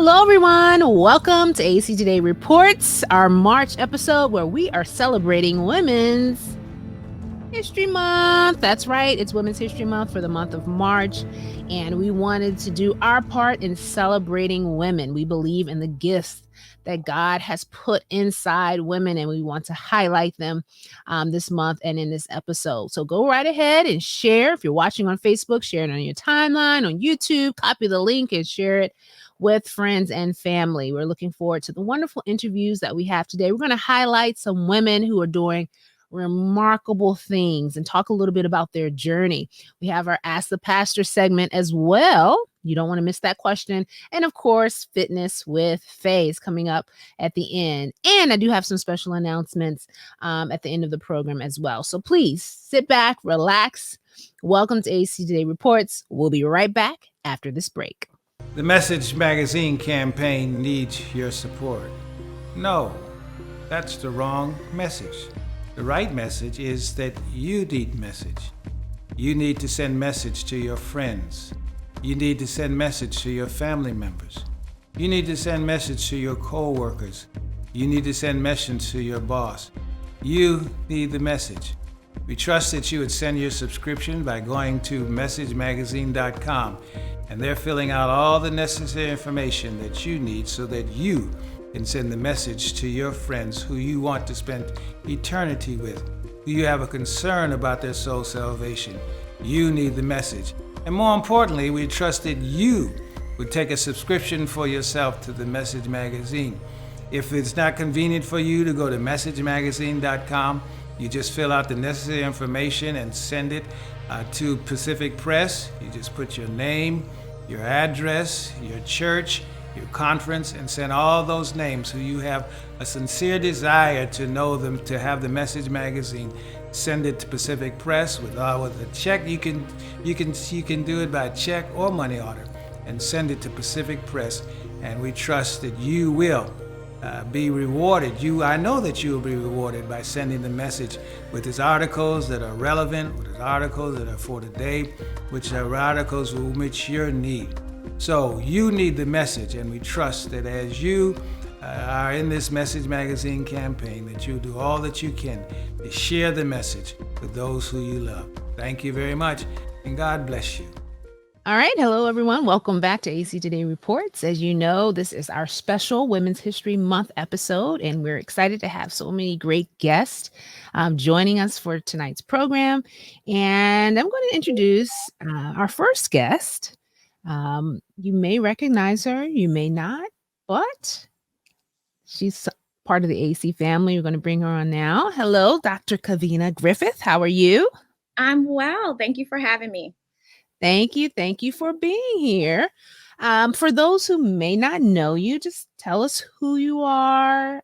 Hello, everyone. Welcome to AEC Today Reports, our March episode where we are celebrating Women's History Month. That's right. It's Women's History Month for the month of March. And we wanted to do our part in celebrating women. We believe in the gifts that God has put inside women, and we want to highlight them this month and in this episode. So go right ahead and share. If you're watching on Facebook, share it on your timeline, on YouTube, copy the link and share it with friends and family. We're looking forward to the wonderful interviews that we have today. We're going to highlight some women who are doing remarkable things and talk a little bit about their journey. We have our Ask the Pastor segment as well. You don't want to miss that question. And of course, Fitness with Faye is coming up at the end. And I do have some special announcements at the end of the program as well. So please sit back, relax. Welcome to AEC Today Reports. We'll be right back after this break. The Message Magazine campaign needs your support. No, that's the wrong message. The right message is that you need message. You need to send message to your friends. You need to send message to your family members. You need to send message to your co-workers. You need to send message to your boss. You need the message. We trust that you would send your subscription by going to messagemagazine.com, and they're filling out all the necessary information that you need so that you can send the message to your friends who you want to spend eternity with, who you have a concern about their soul salvation. You need the message. And more importantly, we trust that you would take a subscription for yourself to the Message Magazine. If it's not convenient for you to go to messagemagazine.com, you just fill out the necessary information and send it to Pacific Press. You just put your name, your address, your church, your conference, and send all those names who you have a sincere desire to know them, to have the Message Magazine. Send it to Pacific Press with a check. You can do it by check or money order, and send it to Pacific Press. And we trust that you will be rewarded. I know that you will be rewarded by sending the message with its articles that are relevant, with its articles that are for today, which are articles will meet your need. So you need the message, and we trust that as you are in this Message Magazine campaign, that you'll do all that you can to share the message with those who you love. Thank you very much, and God bless you. All right. Hello, everyone. Welcome back to AC Today Reports. As you know, this is our special Women's History Month episode, and we're excited to have so many great guests joining us for tonight's program. And I'm going to introduce our first guest. You may recognize her, you may not, but she's part of the AC family. We're going to bring her on now. Hello, Dr. Cavena Griffith. How are you? I'm well. Thank you for having me. Thank you. Thank you for being here. For those who may not know you, just tell us who you are,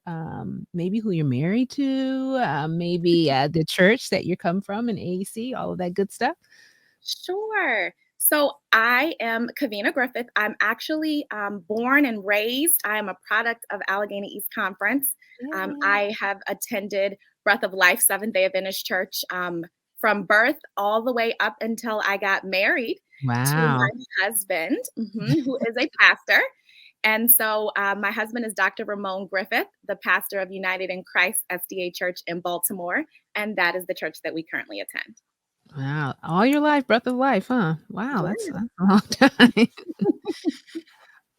maybe who you're married to, maybe the church that you come from in AEC, all of that good stuff. Sure. So I am Cavena Griffith. I'm actually born and raised. I am a product of Allegheny East Conference. I have attended Breath of Life Seventh-day Adventist Church from birth all the way up until I got married to my husband, who is a pastor. And so my husband is Dr. Ramon Griffith, the pastor of United in Christ SDA Church in Baltimore. And that is the church that we currently attend. Wow. All your life, Breath of Life, huh? Wow. That's a long time.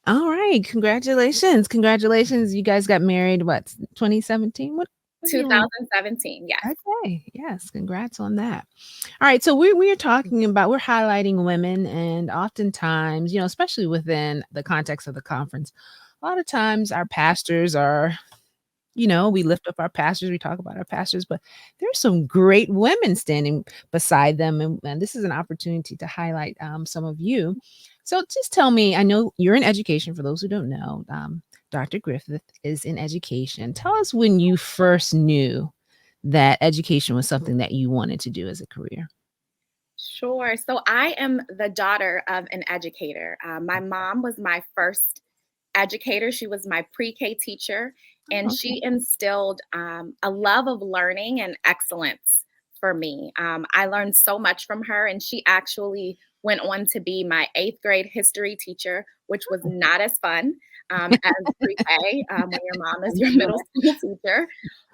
All right. Congratulations. Congratulations. You guys got married, what, 2017? What? 2017, yes. Okay. Yes. Congrats on that. All right. So we're talking about, we're highlighting women, and oftentimes, especially within the context of the conference, a lot of times our pastors are, we lift up our pastors, we talk about our pastors, but there's some great women standing beside them. And this is an opportunity to highlight some of you. So just tell me, I know you're in education. For those who don't know, Dr. Griffith is in education. Tell us when you first knew that education was something that you wanted to do as a career. Sure. So I am the daughter of an educator. My mom was my first educator. She was my pre-K teacher, and she instilled a love of learning and excellence for me. I learned so much from her, and she actually went on to be my 8th grade history teacher, which was not as fun. as pre-K when your mom is your middle school teacher.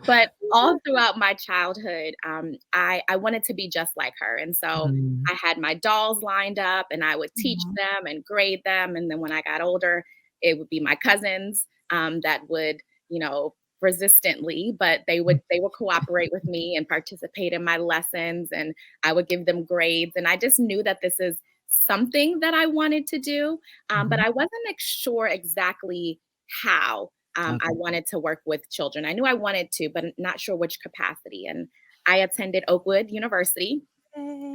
But all throughout my childhood, I wanted to be just like her. And so Mm. I had my dolls lined up and I would teach Mhm. them and grade them. And then when I got older, it would be my cousins that would, you know, resistantly, but they would cooperate with me and participate in my lessons, and I would give them grades. And I just knew that this is something that I wanted to do, but Mhm. I wasn't sure exactly how I Okay. wanted to work with children. I knew I wanted to, but not sure which capacity. And I attended Oakwood University,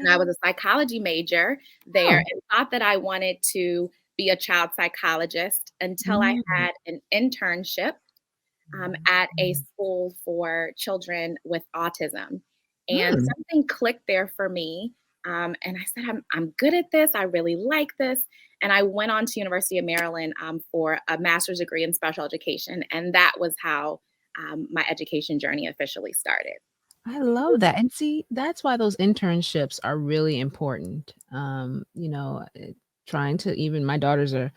and I was Yay. a psychology major there Oh. and thought that I wanted to be a child psychologist until I Mm. had an internship at a Mm. school for children with autism. And Mm. something clicked there for me. And I said, I'm good at this. I really like this. And I went on to University of Maryland for a master's degree in special education. And that was how my education journey officially started. I love that, and see, that's why those internships are really important. Trying to even my daughters are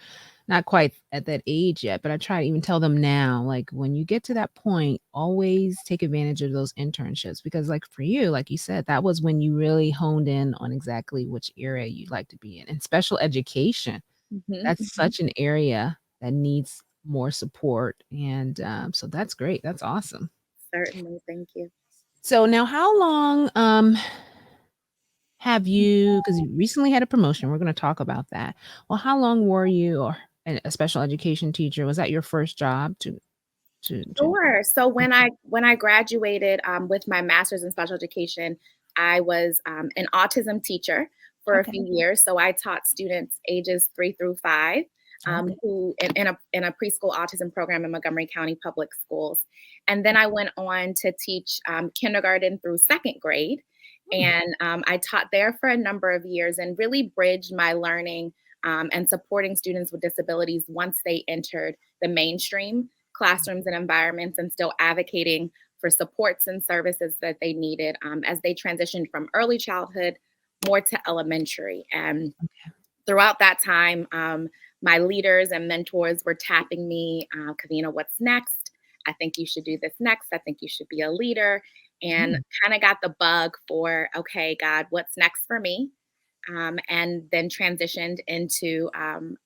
not quite at that age yet, but I try to even tell them now, like, when you get to that point, always take advantage of those internships because, like, for you, like you said, that was when you really honed in on exactly which area you'd like to be in. And special education, Mhm, that's such an area that needs more support, and, so that's great, that's awesome. certainly. Thank you. So now how long, have you? Because you recently had a promotion, we're gonna talk about that. Well, how long were you or a special education teacher? Was that your first job to Sure. So when okay, I graduated with my master's in special education, I was an autism teacher for a okay, few years. So I taught students ages 3 through 5 okay. who in a preschool autism program in Montgomery County Public Schools, and then I went on to teach kindergarten through second grade, Mm, and I taught there for a number of years and really bridged my learning and supporting students with disabilities once they entered the mainstream classrooms and environments, and still advocating for supports and services that they needed as they transitioned from early childhood more to elementary. And throughout that time, my leaders and mentors were tapping me, Cavena, what's next? I think you should do this next. I think you should be a leader. And mm, kind of got the bug for, okay, God, what's next for me? And then transitioned into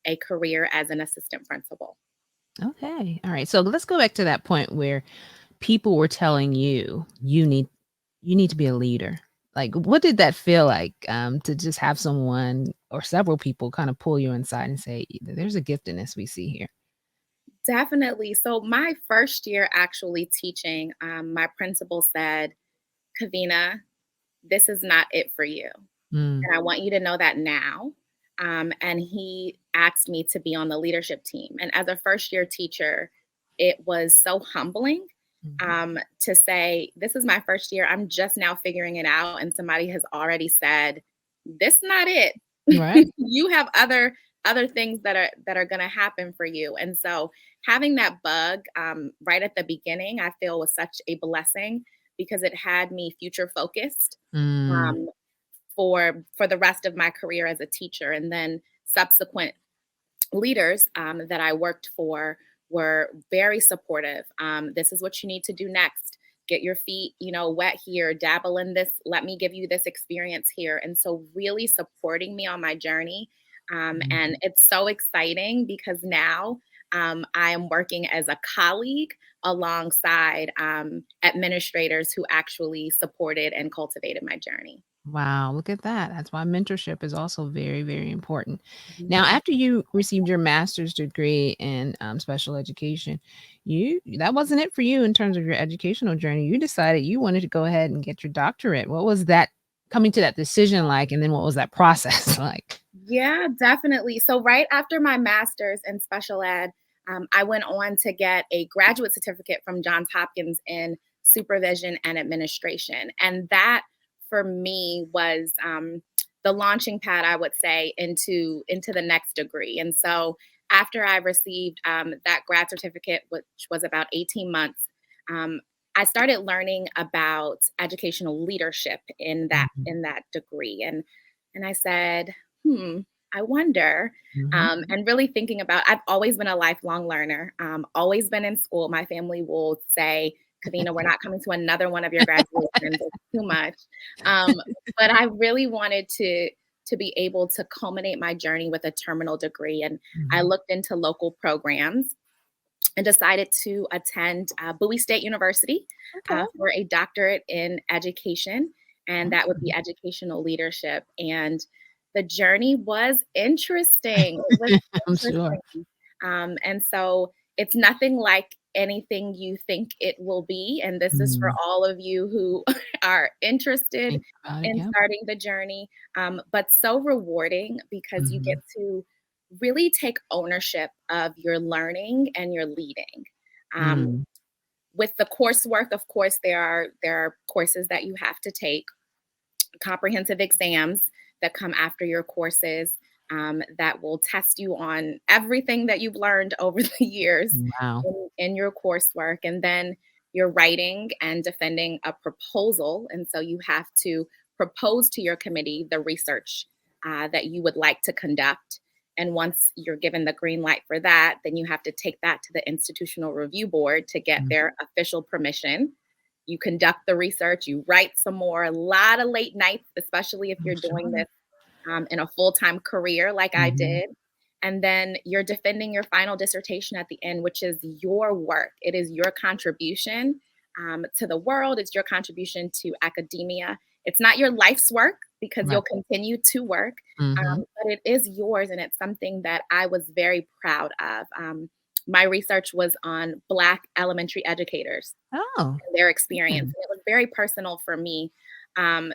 a career as an assistant principal. okay, alright, so let's go back to that point where people were telling you, "You need to be a leader." Like, what did that feel like, to just have someone or several people kinda pull you inside and say, "There's a giftedness we see here." Definitely. So my first year actually teaching, my principal said, Kavina, this is not it for you. Mm, And I want you to know that now. And he asked me to be on the leadership team. And as a first year teacher, it was so humbling mhm. to say, this is my first year. I'm just now figuring it out. And somebody has already said, this is not it. Right. You have other things that are going to happen for you. And so having that bug right at the beginning, I feel was such a blessing because it had me future focused. Mm, Um, for the rest of my career as a teacher, and then subsequent leaders that I worked for were very supportive. This is what you need to do next. Get your feet, wet here, dabble in this. Let me give you this experience here. And so really supporting me on my journey. mm. And it's so exciting because now I am working as a colleague alongside administrators who actually supported and cultivated my journey. Wow, look at that. That's why mentorship is also very, very important. Now, Mhm. after you received your master's degree in special education, you that wasn't it for you in terms of your educational journey. You decided you wanted to go ahead and get your doctorate. What was that coming to that decision like? And then what was that process like? Yeah, definitely. So right after my master's in special ed, I went on to get a graduate certificate from Johns Hopkins in supervision and administration, and that for me was the launching pad, I would say, into the next degree. And so after I received that grad certificate, which was about 18 months, um, I started learning about educational leadership in that Mhm. degree, and I said, hmm, I wonder, Mhm. and really thinking about, I've always been a lifelong learner, always been in school. My family will say, Cavena, we're not coming to another one of your graduations. It's too much. Um, but I really wanted to be able to culminate my journey with a terminal degree. And I Mhm. looked into local programs and decided to attend Bowie State University Okay. for a doctorate in education, and that would be Awesome. educational leadership. And the journey was interesting. It was I'm sure. interesting. And so it's nothing like anything you think it will be. And this is for Mm. all of you who are interested Think about it, in yep. starting the journey, but so rewarding because you get Mhm. to really take ownership of your learning and your leading. Um, Mm. with the coursework, of course, there are courses that you have to take, comprehensive exams that come after your courses, that will test you on everything that you've learned over the years Wow. in your coursework. And then you're writing and defending a proposal. And so you have to propose to your committee the research that you would like to conduct. And once you're given the green light for that, then you have to take that to the institutional review board to get Mm. their official permission. You conduct the research, you write some more, a lot of late nights, especially if I'm you're doing sure. this in a full time career like I Mhm. did. And then you're defending your final dissertation at the end, which is your work. It is your contribution to the world, it's your contribution to academia. It's not your life's work because Right. you'll continue to work, Mhm. but it is yours. And it's something that I was very proud of. My research was on Black elementary educators Oh, and their experience. good. And it was very personal for me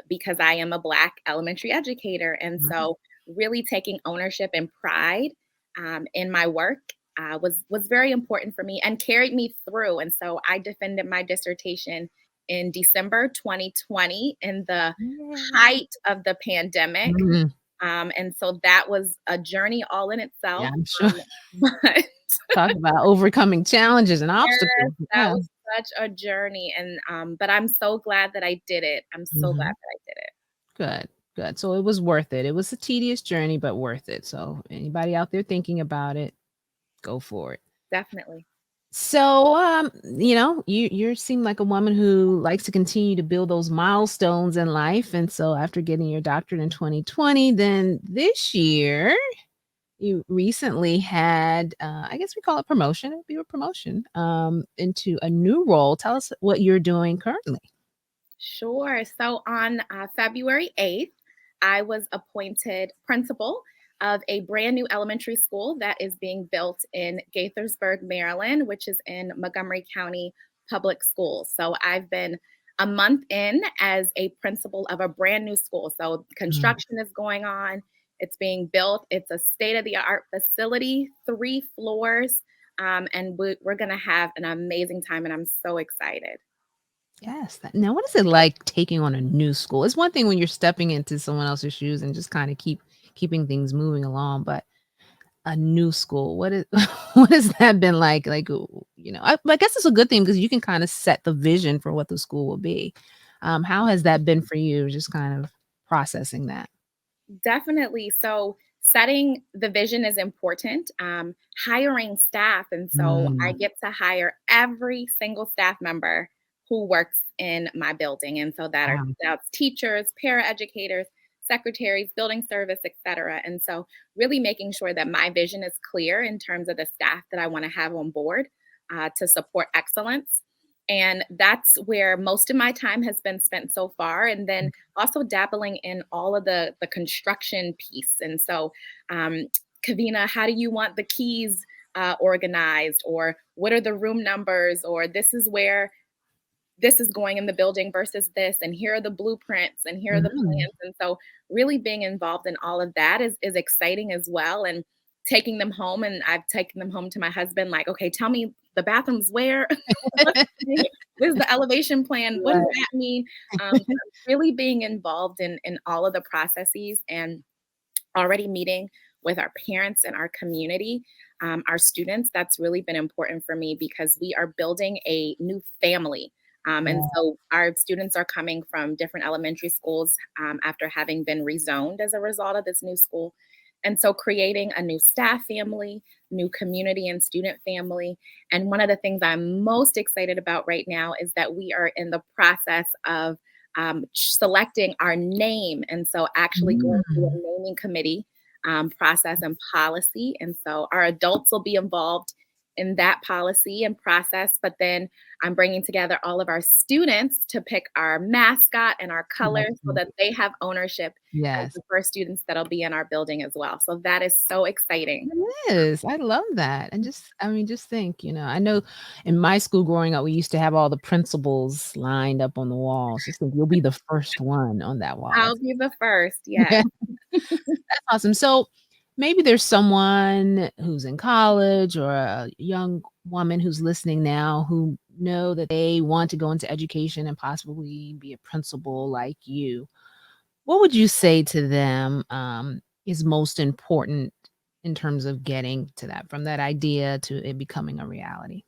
because I am a Black elementary educator. And Right. so, really taking ownership and pride in my work was very important for me and carried me through. And so, I defended my dissertation in December 2020 in the Yay. height of the pandemic. Mhm. And so that was a journey all in Yeah, itself. I'm sure. But Talk about overcoming challenges and yes, obstacles. that Yeah. was such a journey, and, but I'm so glad that I did it. I'm so glad Mhm. that I did it. Good, good. So it was worth it. It was a tedious journey, but worth it. So anybody out there thinking about it, go for it. Definitely. So, you seem like a woman who likes to continue to build those milestones in life. And so after getting your doctorate in 2020, then this year you recently had, I guess we call it promotion. It would be a promotion into a new role. Tell us what you're doing currently. Sure. So on February 8th, I was appointed principal of a brand new elementary school that is being built in Gaithersburg, Maryland, which is in Montgomery County Public Schools. So I've been a month in as a principal of a brand new school. So Mm. construction is going on, it's being built. It's a state of the art facility, 3 floors, and we're going to have an amazing time, and I'm so excited. Yes. Now, what is it like taking on a new school? It's one thing when you're stepping into someone else's shoes and just kind of keeping things moving along, but a new school, what is what has that been like? Like, I guess it's a good thing because you can kind of set the vision for what the school will be. How has that been for you? Just kind of processing that. Definitely. So setting the vision is important. Hiring staff. And so I Mm, get to hire every single staff member who works in my building. And so wow. that's teachers, paraeducators, secretaries, building service, et cetera. And so really making sure that my vision is clear in terms of the staff that I want to have on board to support excellence. And that's where most of my time has been spent so far. And then also dabbling in all of the construction piece. And so, Cavena, how do you want the keys organized? Or what are the room numbers? Or this is where this is going in the building versus this, and here are the blueprints, and here are the Mm. plans. And so, really being involved in all of that is exciting as well. And taking them home, and I've taken them home to my husband, like, okay, tell me the bathrooms where. What is the elevation plan? What does Right. that mean? Really being involved in all of the processes and already meeting with our parents and our community, our students. That's really been important for me because we are building a new family. And Yeah. so our students are coming from different elementary schools after having been rezoned as a result of this new school. And so creating a new staff family, new community and student family. And one of the things I'm most excited about right now is that we are in the process of selecting our name. And so actually going through a naming committee process and policy. And so our adults will be involved in that policy and process, but then I'm bringing together all of our students to pick our mascot and our colors so that they have ownership as Yes. the first students that'll be in our building as well. So that is so exciting. It is. I love that. And just think, I know in my school growing up, we used to have all the principals lined up on the walls. Just think you'll be the first one on that wall. I'll be the first. Yeah. Yes. That's awesome. So maybe there's someone who's in college or a young woman who's listening now who know that they want to go into education and possibly be a principal like you. What would you say to them is most important in terms of getting to that, from that idea to it becoming a reality?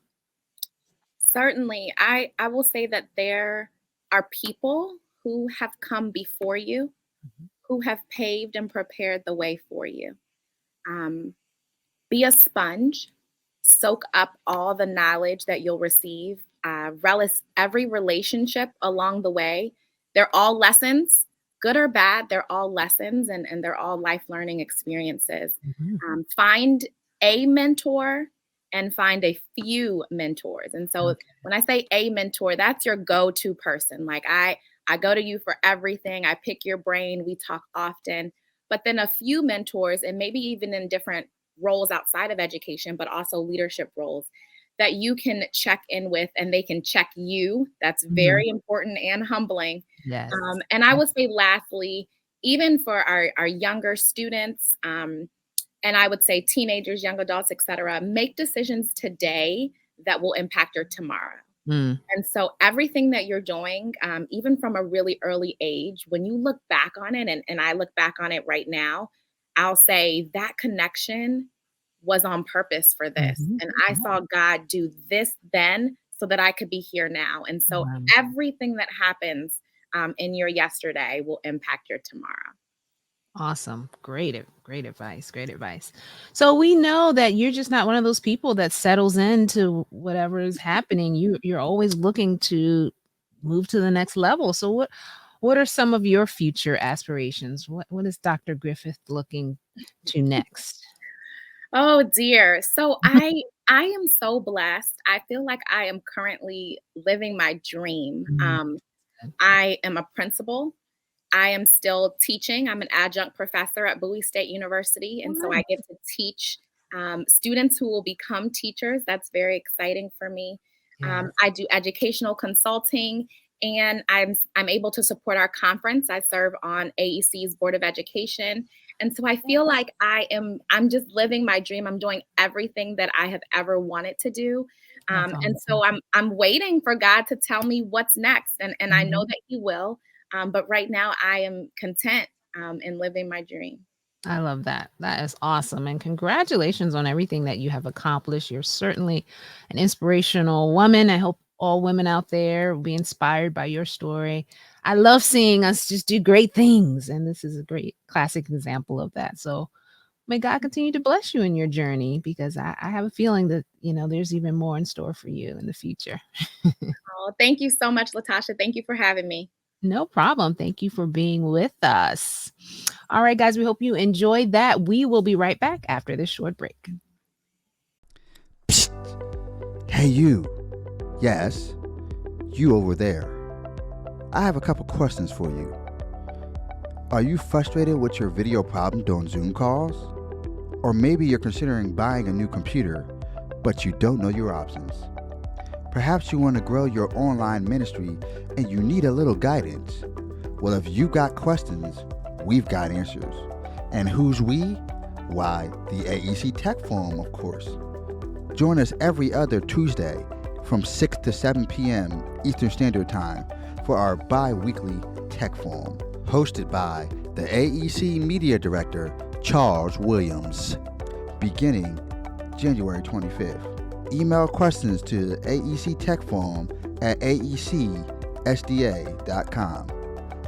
Certainly. I will say that there are people who have come before you, Mhm. who have paved and prepared the way for you. Um, be a sponge, soak up all the knowledge that you'll receive, relish every relationship along the way. They're all lessons, good or bad, they're all lessons and they're all life learning experiences. Mhm. Find a mentor and find a few mentors. And so Okay. when I say a mentor, that's your go-to person. Like I go to you for everything. I pick your brain. We talk often. But then a few mentors, and maybe even in different roles outside of education, but also leadership roles that you can check in with and they can check you. That's Mhm. very important and humbling. Yes. And I would say, lastly, even for our younger students, and I would say teenagers, young adults, et cetera, make decisions today that will impact your tomorrow. Mm. And so everything that you're doing, even from a really early age, when you look back on it, and I look back on it right now, I'll say that connection was on purpose for this. Mhm. And I saw God do this then so that I could be here now. And so Wow. everything that happens in your yesterday will impact your tomorrow. Awesome. Great advice. Great advice. So we know that you're just not one of those people that settles into whatever is happening. You're always looking to move to the next level. So what are some of your future aspirations? What is Dr. Griffith looking to next? Oh dear. So I am so blessed. I feel like I am currently living my dream. Mm, I am a principal. I am still teaching. I'm an adjunct professor at Bowie State University. oh, And so I nice. get to teach students who will become teachers. That's very exciting for me. Yes. I do educational consulting and I'm able to support our conference. I serve on AEC's Board of Education. And so I feel like I'm just living my dream. I'm doing everything that I have ever wanted to do. That's And awesome. so I'm waiting for God to tell me what's next. And I know Mhm. that He will. But right now, I am content in living my dream. I love that. That is awesome. And congratulations on everything that you have accomplished. You're certainly an inspirational woman. I hope all women out there will be inspired by your story. I love seeing us just do great things. And this is a great classic example of that. So may God continue to bless you in your journey because I have a feeling that, there's even more in store for you in the future. Oh, thank you so much, Latasha. Thank you for having me. No problem. Thank you for being with us. All right, guys, we hope you enjoyed that. We will be right back after this short break. Psst. Hey, you. Yes, you over there. I have a couple questions for you. Are you frustrated with your video problem during Zoom calls? Or maybe you're considering buying a new computer, but you don't know your options. Perhaps you want to grow your online ministry and you need a little guidance. Well, if you got questions, we've got answers. And who's we? Why, the AEC Tech Forum, of course. Join us every other Tuesday from 6 to 7 p.m. Eastern Standard Time for our bi-weekly Tech Forum, hosted by the AEC Media Director, Charles Williams, beginning January 25th. Email questions to AEC Tech Forum at aecsda.com.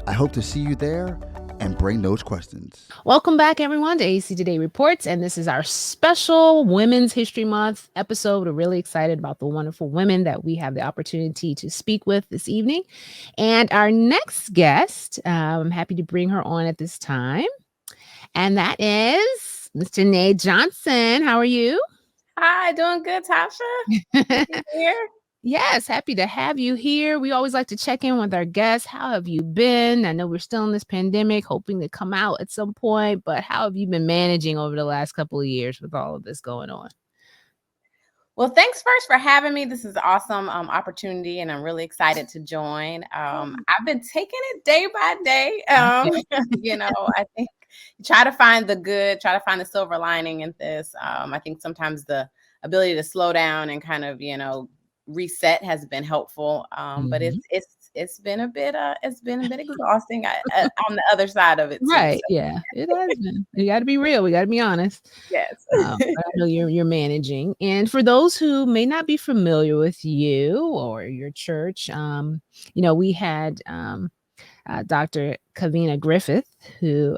I hope to see you there, and bring those questions. Welcome back, everyone, to AEC Today Reports. And this is our special Women's History Month episode. We're really excited about the wonderful women that we have the opportunity to speak with this evening. And our next guest, I'm happy to bring her on at this time. And that is Miss Jayne Johnson. How are you? Hi, doing good, Tasha. Here. Yes, happy to have you here. We always like to check in with our guests. How have you been? I know we're still in this pandemic, hoping to come out at some point, but how have you been managing over the last couple of years with all of this going on? Well, thanks first for having me. This is an awesome opportunity, and I'm really excited to join. I've been taking it day by day. I think you try to find the good, try to find the silver lining in this. I think sometimes the ability to slow down and kind of, reset has been helpful. But it's been a bit exhausting on the other side of it too. Right. So. Yeah, it has been. You got to be real. We got to be honest. Yes. I know you're managing. And for those who may not be familiar with you or your church, we had Dr. Cavena Griffith, who,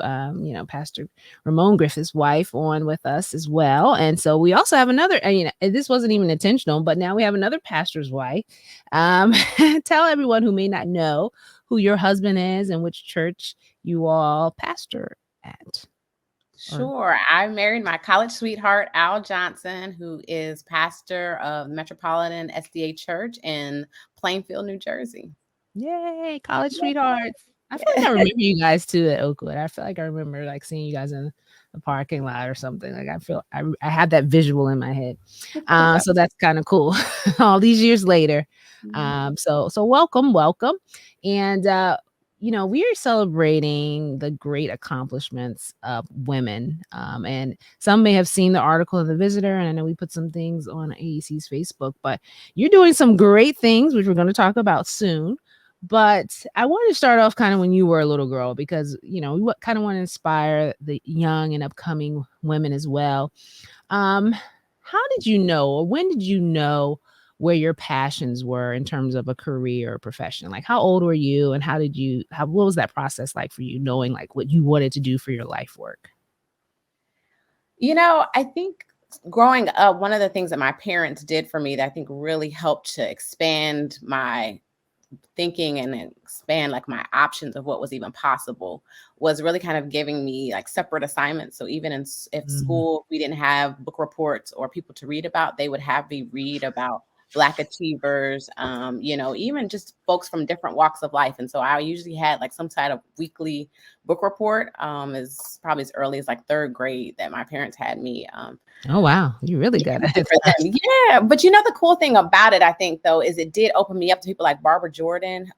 Pastor Ramon Griffith's wife, on with us as well. And so we also have another, this wasn't even intentional, but now we have another pastor's wife. Tell everyone who may not know who your husband is and which church you all pastor at. Sure. I married my college sweetheart, Al Johnson, who is pastor of Metropolitan SDA Church in Plainfield, New Jersey. Yay, college sweethearts. I feel like I remember you guys too at Oakwood. I feel like I remember seeing you guys in the parking lot or something. Like I had that visual in my head. So that's kind of cool. All these years later. So welcome. And we are celebrating the great accomplishments of women. And some may have seen the article in The Visitor, and I know we put some things on AEC's Facebook, but you're doing some great things, which we're going to talk about soon. But I wanted to start off kind of when you were a little girl, because, we kind of want to inspire the young and upcoming women as well. How did you know, or when did you know where your passions were in terms of a career or profession? Like, how old were you, and what was that process like for you, knowing like what you wanted to do for your life work? I think growing up, one of the things that my parents did for me that I think really helped to expand my thinking and expand like my options of what was even possible was really kind of giving me like separate assignments. So even if school, we didn't have book reports or people to read about, they would have me read about Black achievers, even just folks from different walks of life. And so I usually had like some kind of weekly book report, is probably as early as like third grade that my parents had me. Oh, wow. You really got it. Yeah. But the cool thing about it, I think, though, is it did open me up to people like Barbara Jordan,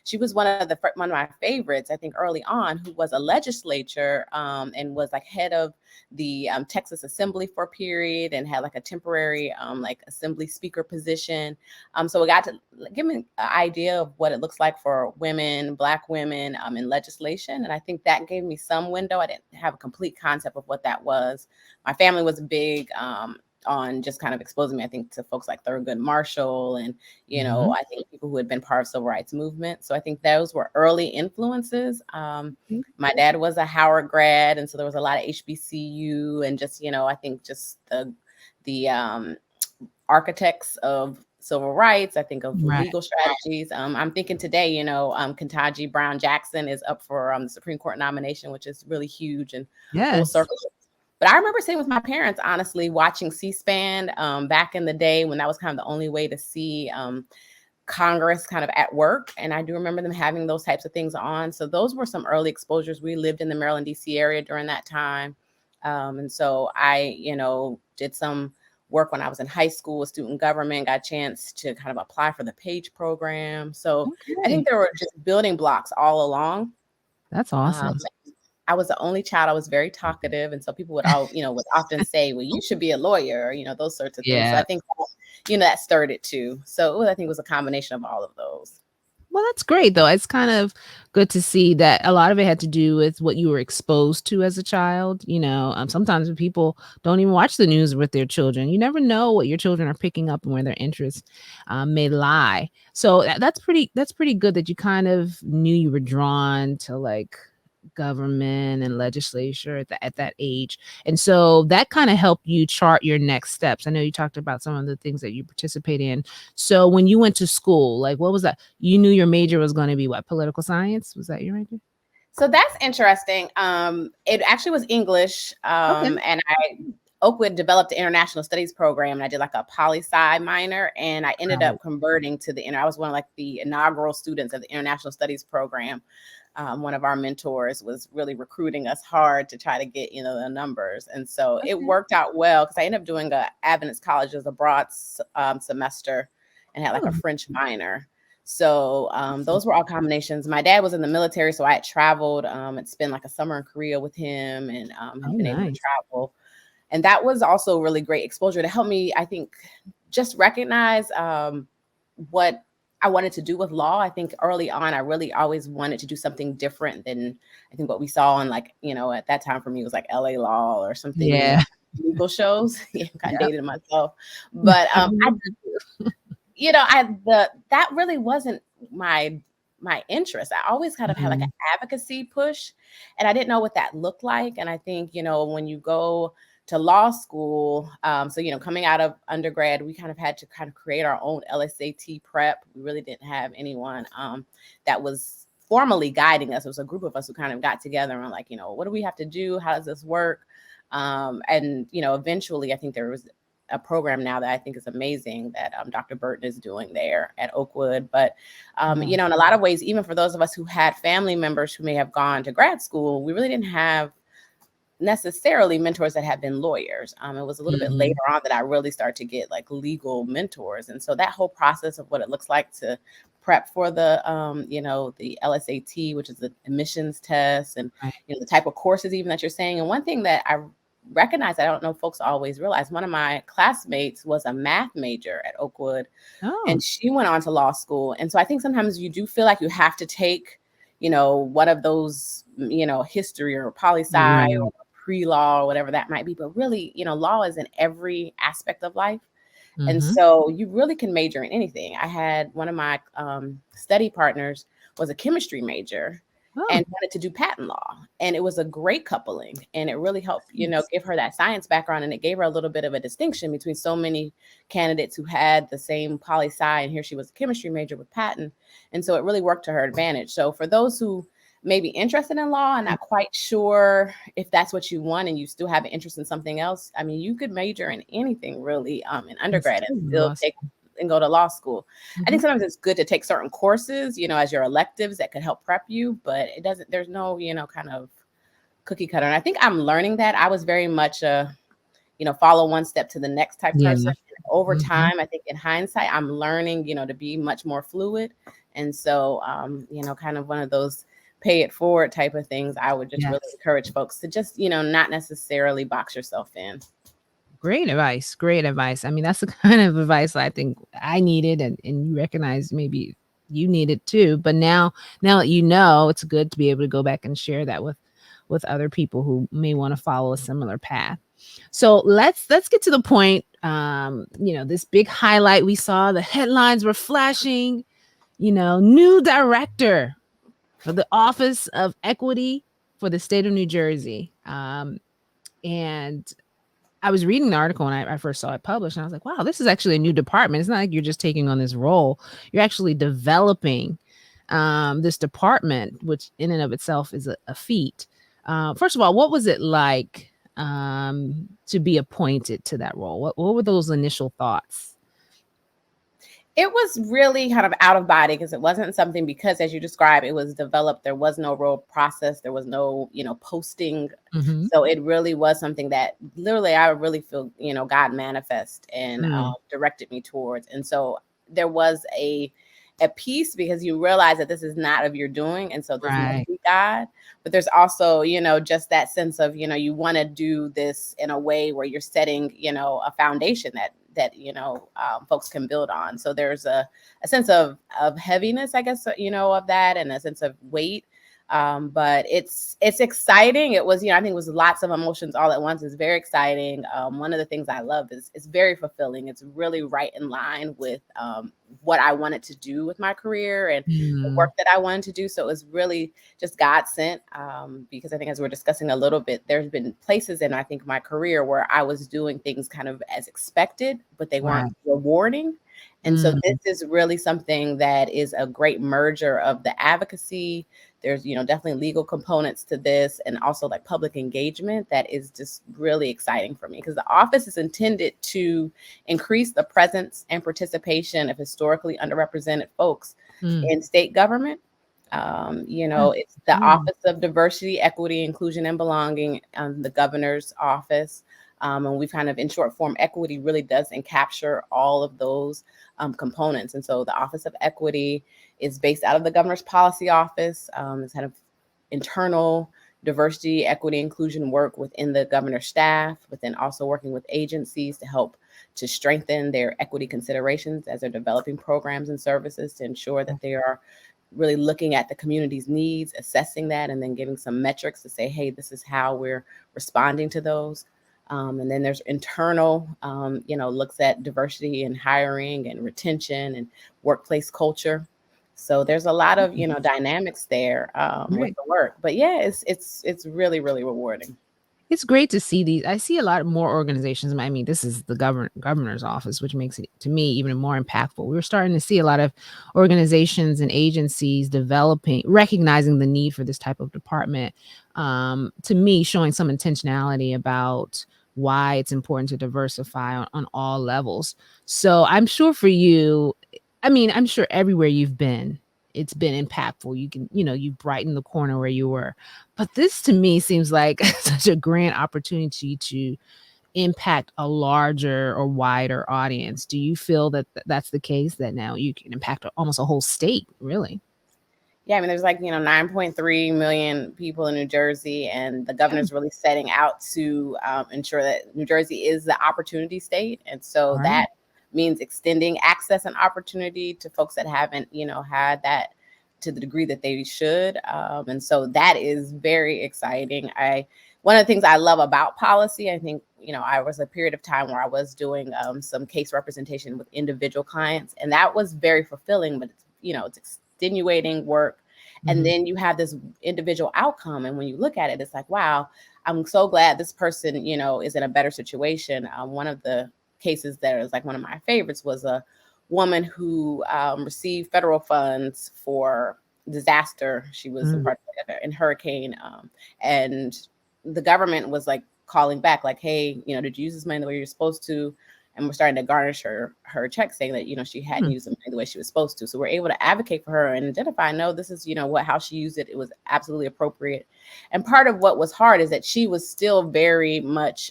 she was one of my favorites, I think, early on, who was a legislator and was like head of the Texas Assembly for a period and had like a temporary like assembly speaker position. So it got to give me an idea of what it looks like for women, Black women in legislation. And I think that gave me some window. I didn't have a complete concept of what that was. My family was big on just kind of exposing me, I think, to folks like Thurgood Marshall and, I think people who had been part of civil rights movement. So I think those were early influences. My dad was a Howard grad, and so there was a lot of HBCU and just, I think just the architects of civil rights, I think of legal strategies. I'm thinking today, Ketanji Brown Jackson is up for the Supreme Court nomination, which is really huge and full circle. But I remember sitting with my parents, honestly, watching C-SPAN back in the day when that was kind of the only way to see Congress kind of at work. And I do remember them having those types of things on. So those were some early exposures. We lived in the Maryland, D.C. area during that time. And so I, did some work when I was in high school with student government, got a chance to kind of apply for the PAGE program. So I think there were just building blocks all along. That's awesome. I was the only child. I was very talkative. And so people would would often say, well, you should be a lawyer, or, those sorts of things. So I think, that stirred it too. So I think it was a combination of all of those. Well, that's great, though. It's kind of good to see that a lot of it had to do with what you were exposed to as a child. Sometimes people don't even watch the news with their children. You never know what your children are picking up and where their interests may lie. So that's pretty good that you kind of knew you were drawn to like government and legislature at that age. And so that kind of helped you chart your next steps. I know you talked about some of the things that you participate in. So when you went to school, like what was that? You knew your major was going to be what? Political science? Was that your major? So that's interesting. It actually was English. Okay. And Oakwood developed the international studies program, and I did like a poli-sci minor, and I ended up converting to I was one of like the inaugural students of the international studies program. One of our mentors was really recruiting us hard to try to get, the numbers. And so it worked out well because I ended up doing a Adventist college as a broad semester and had like a French minor. So those were all combinations. My dad was in the military, so I had traveled and spent like a summer in Korea with him, and had been able to travel. And that was also really great exposure to help me, I think, just recognize what I wanted to do with law. I think early on, I really always wanted to do something different than I think what we saw on like, at that time for me, it was like LA Law or something. Yeah. Legal shows. Kind of dated myself. But that really wasn't my interest. I always kind of had like an advocacy push, and I didn't know what that looked like. And I think, when you go to law school, coming out of undergrad, we kind of had to kind of create our own LSAT prep. We really didn't have anyone that was formally guiding us. It was a group of us who kind of got together and like, what do we have to do? How does this work? Eventually I think there was a program now that I think is amazing that Dr. Burton is doing there at Oakwood. But, in a lot of ways, even for those of us who had family members who may have gone to grad school, we really didn't have necessarily mentors that had been lawyers. It was a little bit later on that I really started to get like legal mentors. And so that whole process of what it looks like to prep for the, the LSAT, which is the admissions test, and the type of courses even that you're saying. And one thing that I recognize, I don't know if folks always realize, one of my classmates was a math major at Oakwood, and she went on to law school. And so I think sometimes you do feel like you have to take, one of those, history or poli-sci or pre-law or whatever that might be. But really, law is in every aspect of life. And so you really can major in anything. I had one of my study partners was a chemistry major and wanted to do patent law. And it was a great coupling. And it really helped, give her that science background. And it gave her a little bit of a distinction between so many candidates who had the same poli-sci, and here she was a chemistry major with patent. And so it really worked to her advantage. So for those who may be interested in law and not quite sure if that's what you want, and you still have an interest in something else, I mean, you could major in anything really in undergrad and still take and go to law school. I think sometimes it's good to take certain courses, as your electives that could help prep you, but there's no, kind of cookie cutter. And I think I'm learning that. I was very much follow one step to the next type person. Over time, I think in hindsight, I'm learning, to be much more fluid. And so, kind of one of those pay it forward type of things. I would just really encourage folks to just, not necessarily box yourself in. Great advice. Great advice. I mean, that's the kind of advice I think I needed, and you recognize maybe you need it too. But now that it's good to be able to go back and share that with other people who may want to follow a similar path. So let's get to the point. This big highlight we saw, the headlines were flashing, new director for the Office of Equity for the state of New Jersey. And I was reading the article when I first saw it published, and I was like, wow, this is actually a new department. It's not like you're just taking on this role. You're actually developing this department, which in and of itself is a feat. First of all, what was it like to be appointed to that role? What were those initial thoughts? It was really kind of out of body because it wasn't something, because as you described, it was developed. There was no real process. There was no, posting. So it really was something that literally I really feel, God manifest and directed me towards. And so there was a piece, because you realize that this is not of your doing. And so this must be God. But there's also, just that sense of, you want to do this in a way where you're setting, a foundation that that, folks can build on. So there's a sense of heaviness, I guess, of that, and a sense of weight. But it's exciting. It was, I think it was lots of emotions all at once. It's very exciting. One of the things I love is it's very fulfilling. It's really right in line with what I wanted to do with my career and the work that I wanted to do. So it was really just God sent, because I think as we're discussing a little bit, there's been places in, I think, my career where I was doing things kind of as expected, but they weren't rewarding. And so this is really something that is a great merger of the advocacy. There's, definitely legal components to this, and also like public engagement that is just really exciting for me, because the office is intended to increase the presence and participation of historically underrepresented folks in state government. It's the Office of Diversity, Equity, Inclusion, and Belonging, the governor's office. And we've kind of, in short form, equity really does capture all of those components. And so the Office of Equity is based out of the governor's policy office. It's kind of internal diversity, equity, inclusion work within the governor's staff, but then also working with agencies to help to strengthen their equity considerations as they're developing programs and services to ensure that they are really looking at the community's needs, assessing that, and then giving some metrics to say, hey, this is how we're responding to those. And then there's internal, looks at diversity and hiring and retention and workplace culture. So there's a lot of, dynamics there with the work. But yeah, it's really, really rewarding. It's great to see these. I see a lot more organizations. I mean, this is the governor's office, which makes it, to me, even more impactful. We're starting to see a lot of organizations and agencies recognizing the need for this type of department. To me, showing some intentionality about why it's important to diversify on all levels. So I'm sure for you, I'm sure everywhere you've been, it's been impactful. You can, you've brightened the corner where you were. But this to me seems like such a grand opportunity to impact a larger or wider audience. Do you feel that that's the case, that now you can impact almost a whole state, really? Yeah, there's 9.3 million people in New Jersey, and the governor's really setting out to ensure that New Jersey is the opportunity state. And so that means extending access and opportunity to folks that haven't, had that to the degree that they should. And so that is very exciting. One of the things I love about policy, I think, I was a period of time where I was doing some case representation with individual clients, and that was very fulfilling, but it's extenuating work. And then you have this individual outcome. And when you look at it, it's like, wow, I'm so glad this person, is in a better situation. One of the cases that is one of my favorites was a woman who received federal funds for disaster. She was a part of in hurricane. And the government was calling back, hey, did you use this money the way you're supposed to? And we're starting to garnish her check, saying that, she hadn't used the money the way she was supposed to. So we're able to advocate for her and identify, no, this is, how she used it. It was absolutely appropriate. And part of what was hard is that she was still very much,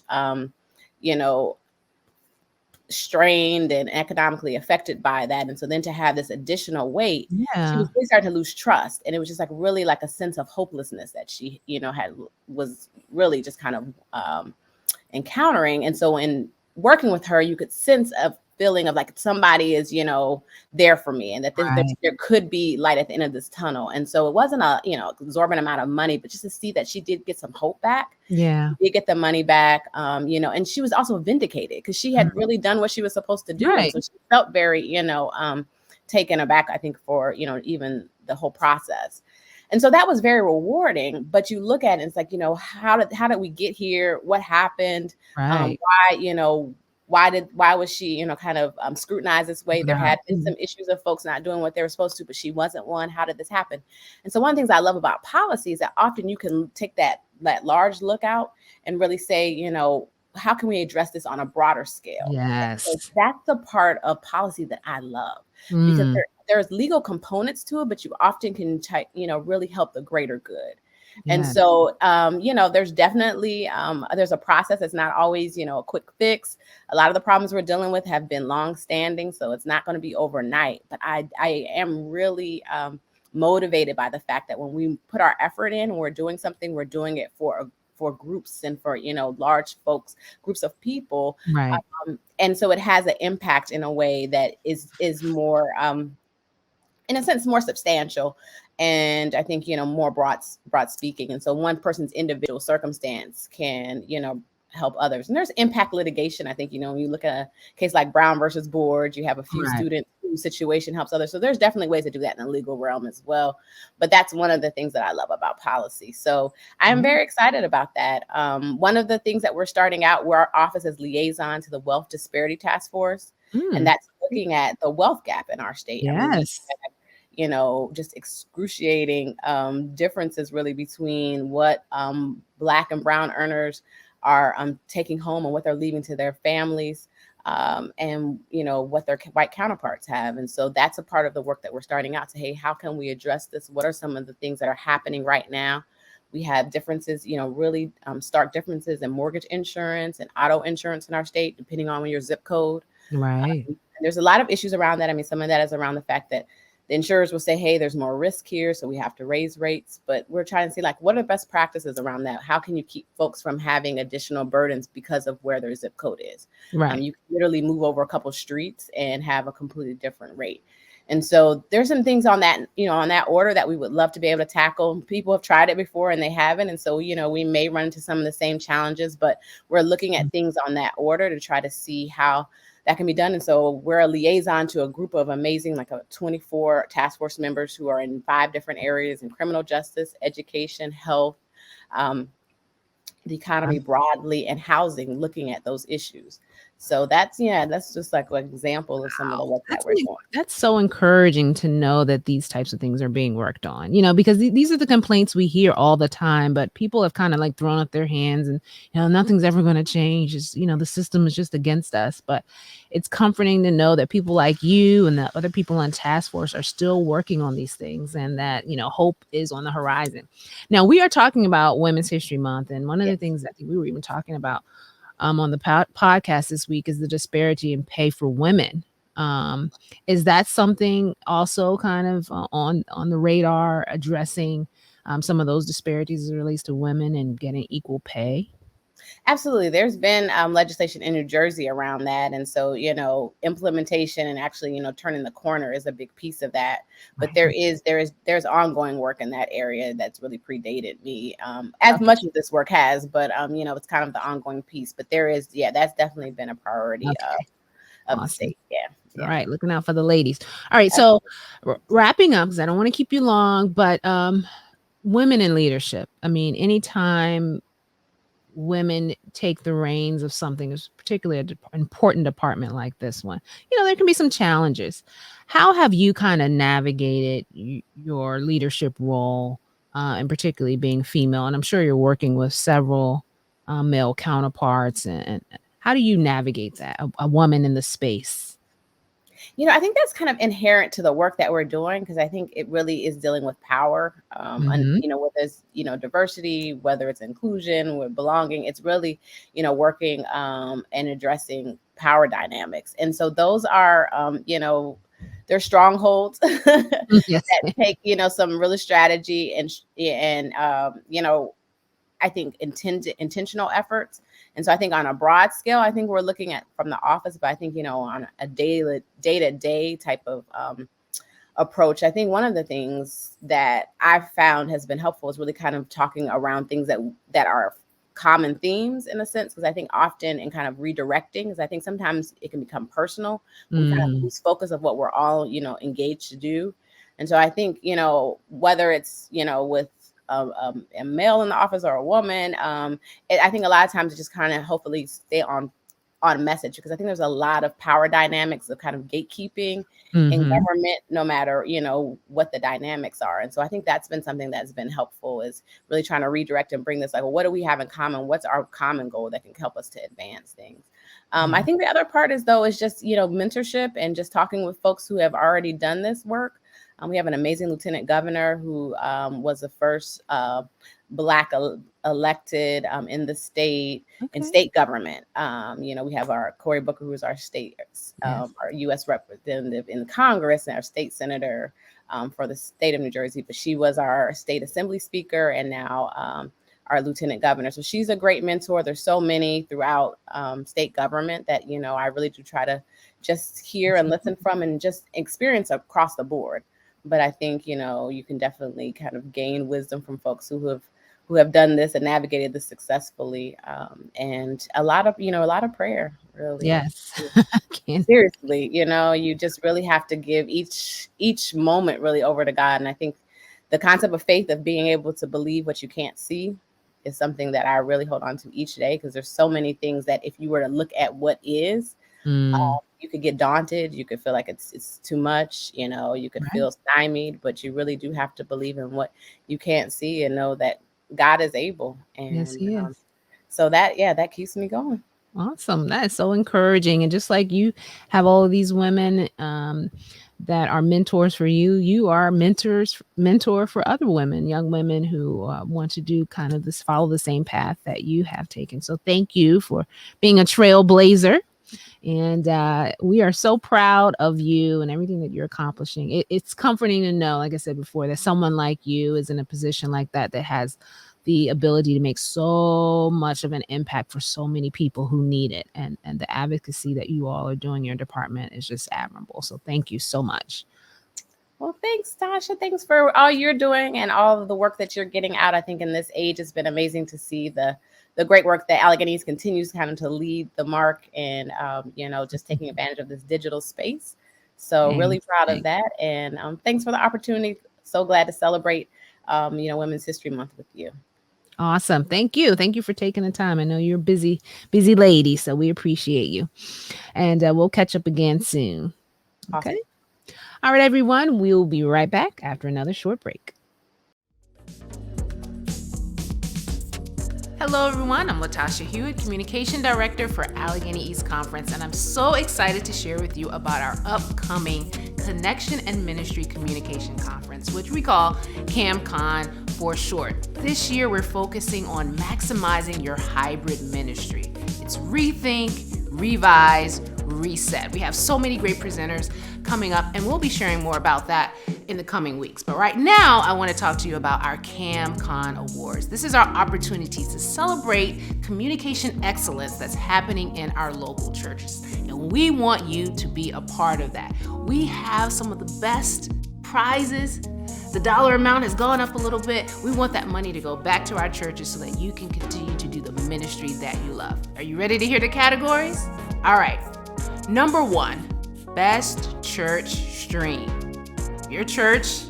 strained and economically affected by that. And so then to have this additional weight, she was really starting to lose trust. And it was just really a sense of hopelessness that she, was really just kind of encountering. And so in working with her, you could sense a feeling of somebody is, there for me, and that there could be light at the end of this tunnel. And so it wasn't a, exorbitant amount of money, but just to see that she did get some hope back. Yeah. She did get the money back, and she was also vindicated because she had really done what she was supposed to do. Right. And so she felt very, taken aback, I think, for, even the whole process. And so that was very rewarding. But you look at it, it's how did we get here? What happened? Right. Why was she, kind of scrutinized this way? There had been some issues of folks not doing what they were supposed to, but she wasn't one. How did this happen? And so one of the things I love about policy is that often you can take that large look out and really say, how can we address this on a broader scale? Yes. So that's the part of policy that I love, because there's legal components to it, but you often can, really help the greater good. And so, there's definitely, there's a process. It's not always, a quick fix. A lot of the problems we're dealing with have been long-standing, so it's not going to be overnight. But I am really motivated by the fact that when we put our effort in, we're doing something, we're doing it for for groups and for, large groups of people. Right. And so it has an impact in a way that is more, in a sense, more substantial. And I think, more broad speaking. And so one person's individual circumstance can, help others. And there's impact litigation. I think, when you look at a case like Brown versus Board, you have a few Right. students whose situation helps others. So there's definitely ways to do that in the legal realm as well. But that's one of the things that I love about policy. So I'm very excited about that. One of the things that we're starting out, where our office is liaison to the Wealth Disparity Task Force. And that's looking at the wealth gap in our state. Yes. Just excruciating differences really between what Black and Brown earners are taking home and what they're leaving to their families, and what their white counterparts have. And so that's a part of the work that we're starting out to, hey, how can we address this? What are some of the things that are happening right now? We have differences, really stark differences in mortgage insurance and auto insurance in our state, depending on your zip code. Right. And there's a lot of issues around that. I mean, some of that is around the fact that the insurers will say, hey, there's more risk here, so we have to raise rates. But we're trying to see, like, what are best practices around that? How can you keep folks from having additional burdens because of where their zip code is? Right. You can literally move over a couple streets and have a completely different rate. And so there's some things on that, on that order that we would love to be able to tackle. People have tried it before and they haven't. And so, we may run into some of the same challenges, but we're looking at things on that order to try to see how that can be done. And so we're a liaison to a group of amazing, like 24 task force members who are in 5 different areas in criminal justice, education, health, the economy broadly, and housing, looking at those issues. So that's just like an example of some of the work that we're doing. That's so encouraging to know that these types of things are being worked on, because these are the complaints we hear all the time, but people have kind of like thrown up their hands and, nothing's ever going to change. It's, the system is just against us. But it's comforting to know that people like you and the other people on task force are still working on these things, and that, hope is on the horizon. Now, we are talking about Women's History Month. And one of the things I think we were even talking about on the podcast this week is the disparity in pay for women. Is that something also kind of on the radar, addressing some of those disparities as it relates to women and getting equal pay? Absolutely. There's been legislation in New Jersey around that. And so, implementation and actually, turning the corner is a big piece of that. But there's ongoing work in that area that's really predated me, as much as this work has. But, it's kind of the ongoing piece. But that's definitely been a priority of the state. Yeah. All right. Looking out for the ladies. All right. So wrapping up, because I don't want to keep you long, but women in leadership. I mean, anytime women take the reins of something, particularly an important department like this one, there can be some challenges. How have you kind of navigated your leadership role, and particularly being female? And I'm sure you're working with several male counterparts. And how do you navigate that, a woman in the space? I think that's kind of inherent to the work that we're doing, because I think it really is dealing with power, and, whether it's, diversity, whether it's inclusion, with belonging, it's really, working and addressing power dynamics. And so those are, they're strongholds that take, some really strategy and I think intentional efforts. And so I think on a broad scale, I think we're looking at from the office, but I think, on a day-to-day type of approach, I think one of the things that I've found has been helpful is really kind of talking around things that are common themes, in a sense, because I think often in kind of redirecting, because I think sometimes it can become personal. We kind of lose focus of what we're all, engaged to do. And so I think, whether it's, with a male in the office or a woman, I think a lot of times it just kind of hopefully stay on message, because I think there's a lot of power dynamics of kind of gatekeeping in government, no matter, what the dynamics are. And so I think that's been something that's been helpful, is really trying to redirect and bring this, like, well, what do we have in common? What's our common goal that can help us to advance things? I think the other part is just, mentorship and just talking with folks who have already done this work. We have an amazing lieutenant governor who was the first Black elected in the state, in state government. We have our Cory Booker, who is our state, our U.S. representative in Congress, and our state senator for the state of New Jersey. But she was our state assembly speaker, and now our lieutenant governor. So she's a great mentor. There's so many throughout state government that, you know, I really do try to just hear and listen from and just experience across the board. But I think, you know, you can definitely kind of gain wisdom from folks who have done this and navigated this successfully. And a lot of prayer, really. Yes. Seriously, you know, you just really have to give each moment really over to God. And I think the concept of faith, of being able to believe what you can't see, is something that I really hold on to each day, because there's so many things that if you were to look at what is, you could get daunted. You could feel like it's too much, you know, you could feel stymied, but you really do have to believe in what you can't see and know that God is able. And Yes, he is. So that keeps me going. Awesome. That is so encouraging. And just like you have all of these women that are mentors for you, you are mentor for other women, young women who want to do kind of this, follow the same path that you have taken. So thank you for being a trailblazer. And we are so proud of you and everything that you're accomplishing. It's comforting to know, like I said before, that someone like you is in a position like that has the ability to make so much of an impact for so many people who need it. And the advocacy that you all are doing in your department is just admirable. So thank you so much. Well, thanks, Tasha. Thanks for all you're doing and all of the work that you're getting out. I think in this age, it's been amazing to see the great work that Allegheny continues kind of to lead the mark and, you know, just taking advantage of this digital space. So really proud of that. And thanks for the opportunity. So glad to celebrate, you know, Women's History Month with you. Awesome. Thank you. Thank you for taking the time. I know you're a busy lady, so we appreciate you. And we'll catch up again soon. Awesome. Okay. All right, everyone. We'll be right back after another short break. Hello, everyone. I'm Latasha Hewitt, Communication Director for Allegheny East Conference, and I'm so excited to share with you about our upcoming Connection and Ministry Communication Conference, which we call CAMCON for short. This year, we're focusing on maximizing your hybrid ministry. It's rethink, revise, reset. We have so many great presenters coming up, and we'll be sharing more about that in the coming weeks. But right now, I want to talk to you about our CAMCON Awards. This is our opportunity to celebrate communication excellence that's happening in our local churches. And we want you to be a part of that. We have some of the best prizes. The dollar amount has gone up a little bit. We want that money to go back to our churches so that you can continue to do the ministry that you love. Are you ready to hear the categories? All right. Number 1, Best Church Stream. Your church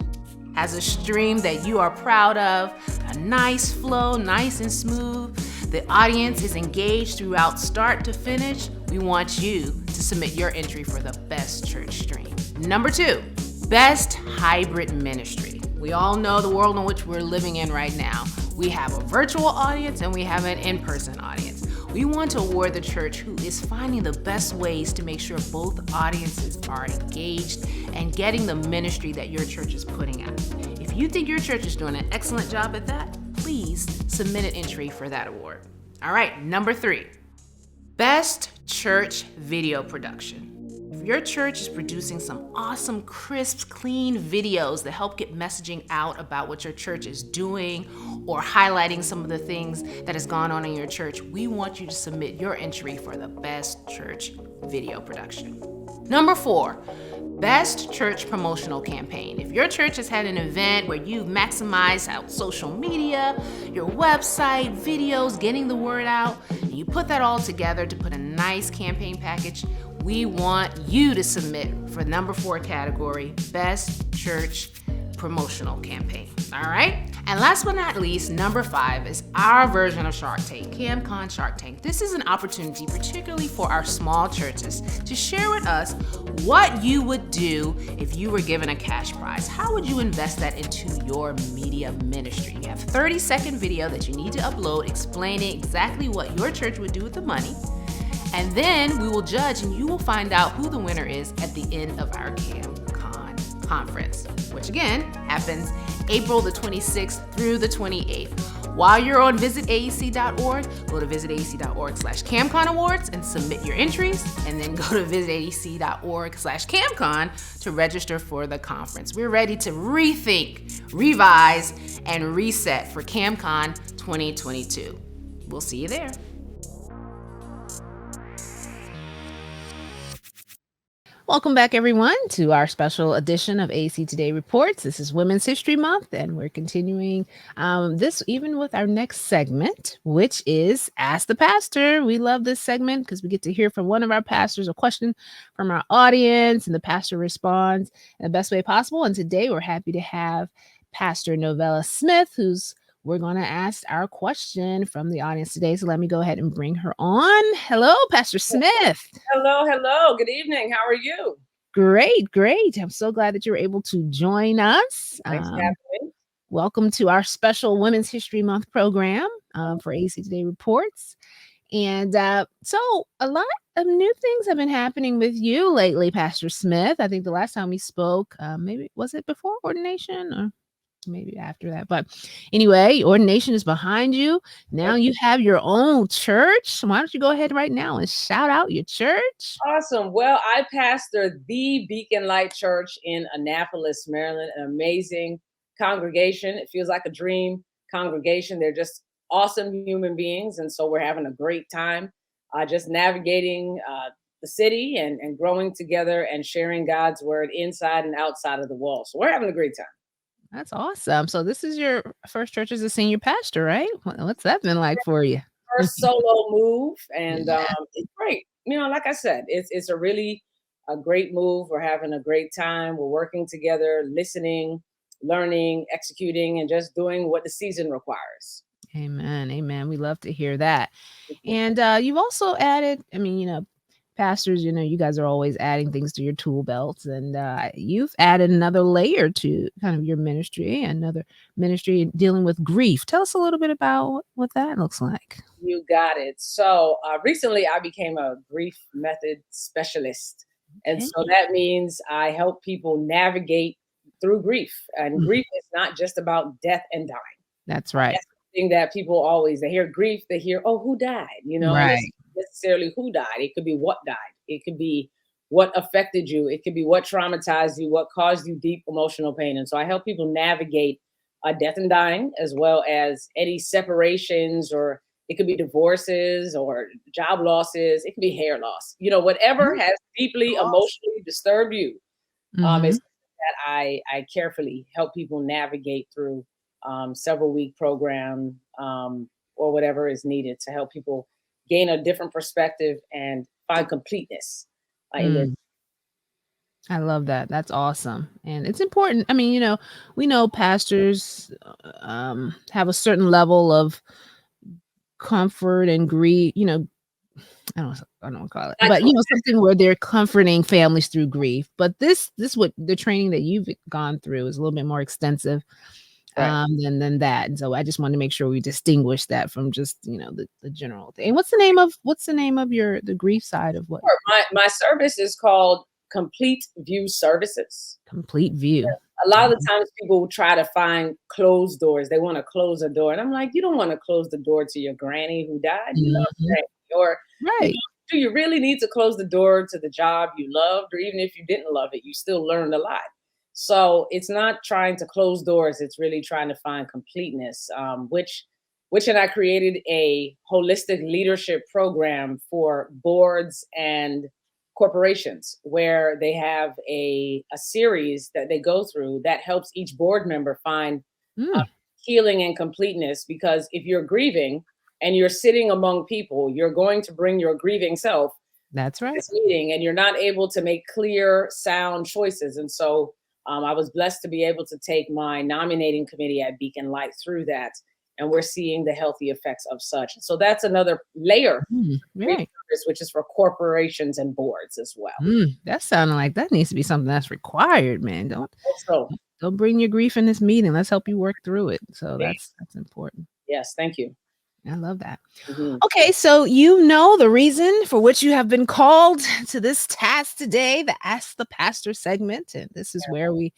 has a stream that you are proud of, a nice flow, nice and smooth. The audience is engaged throughout start to finish. We want you to submit your entry for the Best Church Stream. Number 2, Best Hybrid Ministry. We all know the world in which we're living in right now. We have a virtual audience and we have an in-person audience. We want to award the church who is finding the best ways to make sure both audiences are engaged and getting the ministry that your church is putting out. If you think your church is doing an excellent job at that, please submit an entry for that award. All right, number 3, Best Church Video Production. If your church is producing some awesome, crisp, clean videos that help get messaging out about what your church is doing or highlighting some of the things that has gone on in your church, we want you to submit your entry for the Best Church Video Production. Number 4, Best Church Promotional Campaign. If your church has had an event where you've maximized out social media, your website, videos, getting the word out, and you put that all together to put a nice campaign package, we want you to submit for number 4 category, Best Church Promotional Campaign. All right? And last but not least, number 5 is our version of Shark Tank, CAMCON Shark Tank. This is an opportunity, particularly for our small churches, to share with us what you would do if you were given a cash prize. How would you invest that into your media ministry? You have a 30-second video that you need to upload explaining exactly what your church would do with the money. And then we will judge and you will find out who the winner is at the end of our CAMCON conference, which again happens April the 26th through the 28th. While you're on visitaec.org, go to visitaec.org/CAMCON Awards and submit your entries, and then go to visitaec.org/CAMCON to register for the conference. We're ready to rethink, revise, and reset for CAMCON 2022. We'll see you there. Welcome back, everyone, to our special edition of AEC Today Reports. This is Women's History Month, and we're continuing this even with our next segment, which is Ask the Pastor. We love this segment because we get to hear from one of our pastors a question from our audience, and the pastor responds in the best way possible. And today we're happy to have Pastor Novella Smith, we're going to ask our question from the audience today. So let me go ahead and bring her on. Hello, Pastor Smith. Hello. Good evening. How are you? Great. I'm so glad that you were able to join us. Thanks for having me. Welcome to our special Women's History Month program for AEC Today Reports. And so a lot of new things have been happening with you lately, Pastor Smith. I think the last time we spoke, maybe was it before ordination or maybe after that, but anyway, ordination is behind you. Now you have your own church. Why don't you go ahead right now and shout out your church? Awesome. Well, I pastor the Beacon Light Church in Annapolis, Maryland, an amazing congregation. It feels like a dream congregation. They're just awesome human beings. And so we're having a great time just navigating the city and growing together and sharing God's word inside and outside of the wall. So we're having a great time. That's awesome. So this is your first church as a senior pastor, right? What's that been like for you? First solo move, and it's great. Like I said, it's a really a great move. We're having a great time. We're working together, listening, learning, executing, and just doing what the season requires. Amen. We love to hear that. And you've also added, pastors, you guys are always adding things to your tool belts, and you've added another layer to kind of your ministry, another ministry dealing with grief. Tell us a little bit about what that looks like. You got it. So recently I became a grief method specialist. And so that means I help people navigate through grief. And grief is not just about death and dying. That's right. That's the thing that people always, they hear grief, they hear, oh, who died? Right. Necessarily who died. It could be what died. It could be what affected you. It could be what traumatized you, what caused you deep emotional pain. And so I help people navigate death and dying, as well as any separations, or it could be divorces or job losses. It could be hair loss. Whatever has deeply emotionally disturbed you is that I carefully help people navigate through several week program or whatever is needed to help people gain a different perspective and find completeness in their. I love that. That's awesome. And it's important. We know pastors have a certain level of comfort and grief, I don't want to call it, but something where they're comforting families through grief. But this what the training that you've gone through is a little bit more extensive than that. And so I just want to make sure we distinguish that from just, the general thing. And what's the name of the grief side of what? My service is called Complete View Services. Complete View. A lot of the times people try to find closed doors. They want to close a door. And I'm like, you don't want to close the door to your granny who died. You love granny. Or do you really need to close the door to the job you loved? Or even if you didn't love it, you still learned a lot. So it's not trying to close doors. It's really trying to find completeness, which I created a holistic leadership program for boards and corporations, where they have a series that they go through that helps each board member find healing and completeness. Because if you're grieving and you're sitting among people, you're going to bring your grieving self. That's right. This meeting, and you're not able to make clear, sound choices. And so I was blessed to be able to take my nominating committee at Beacon Light through that. And we're seeing the healthy effects of such. So that's another layer, which is for corporations and boards as well. That sounded like that needs to be something that's required, man. Don't bring your grief in this meeting. Let's help you work through it. So that's important. Yes, thank you. I love that. Okay, so the reason for which you have been called to this task today, the Ask the Pastor segment. And this is where we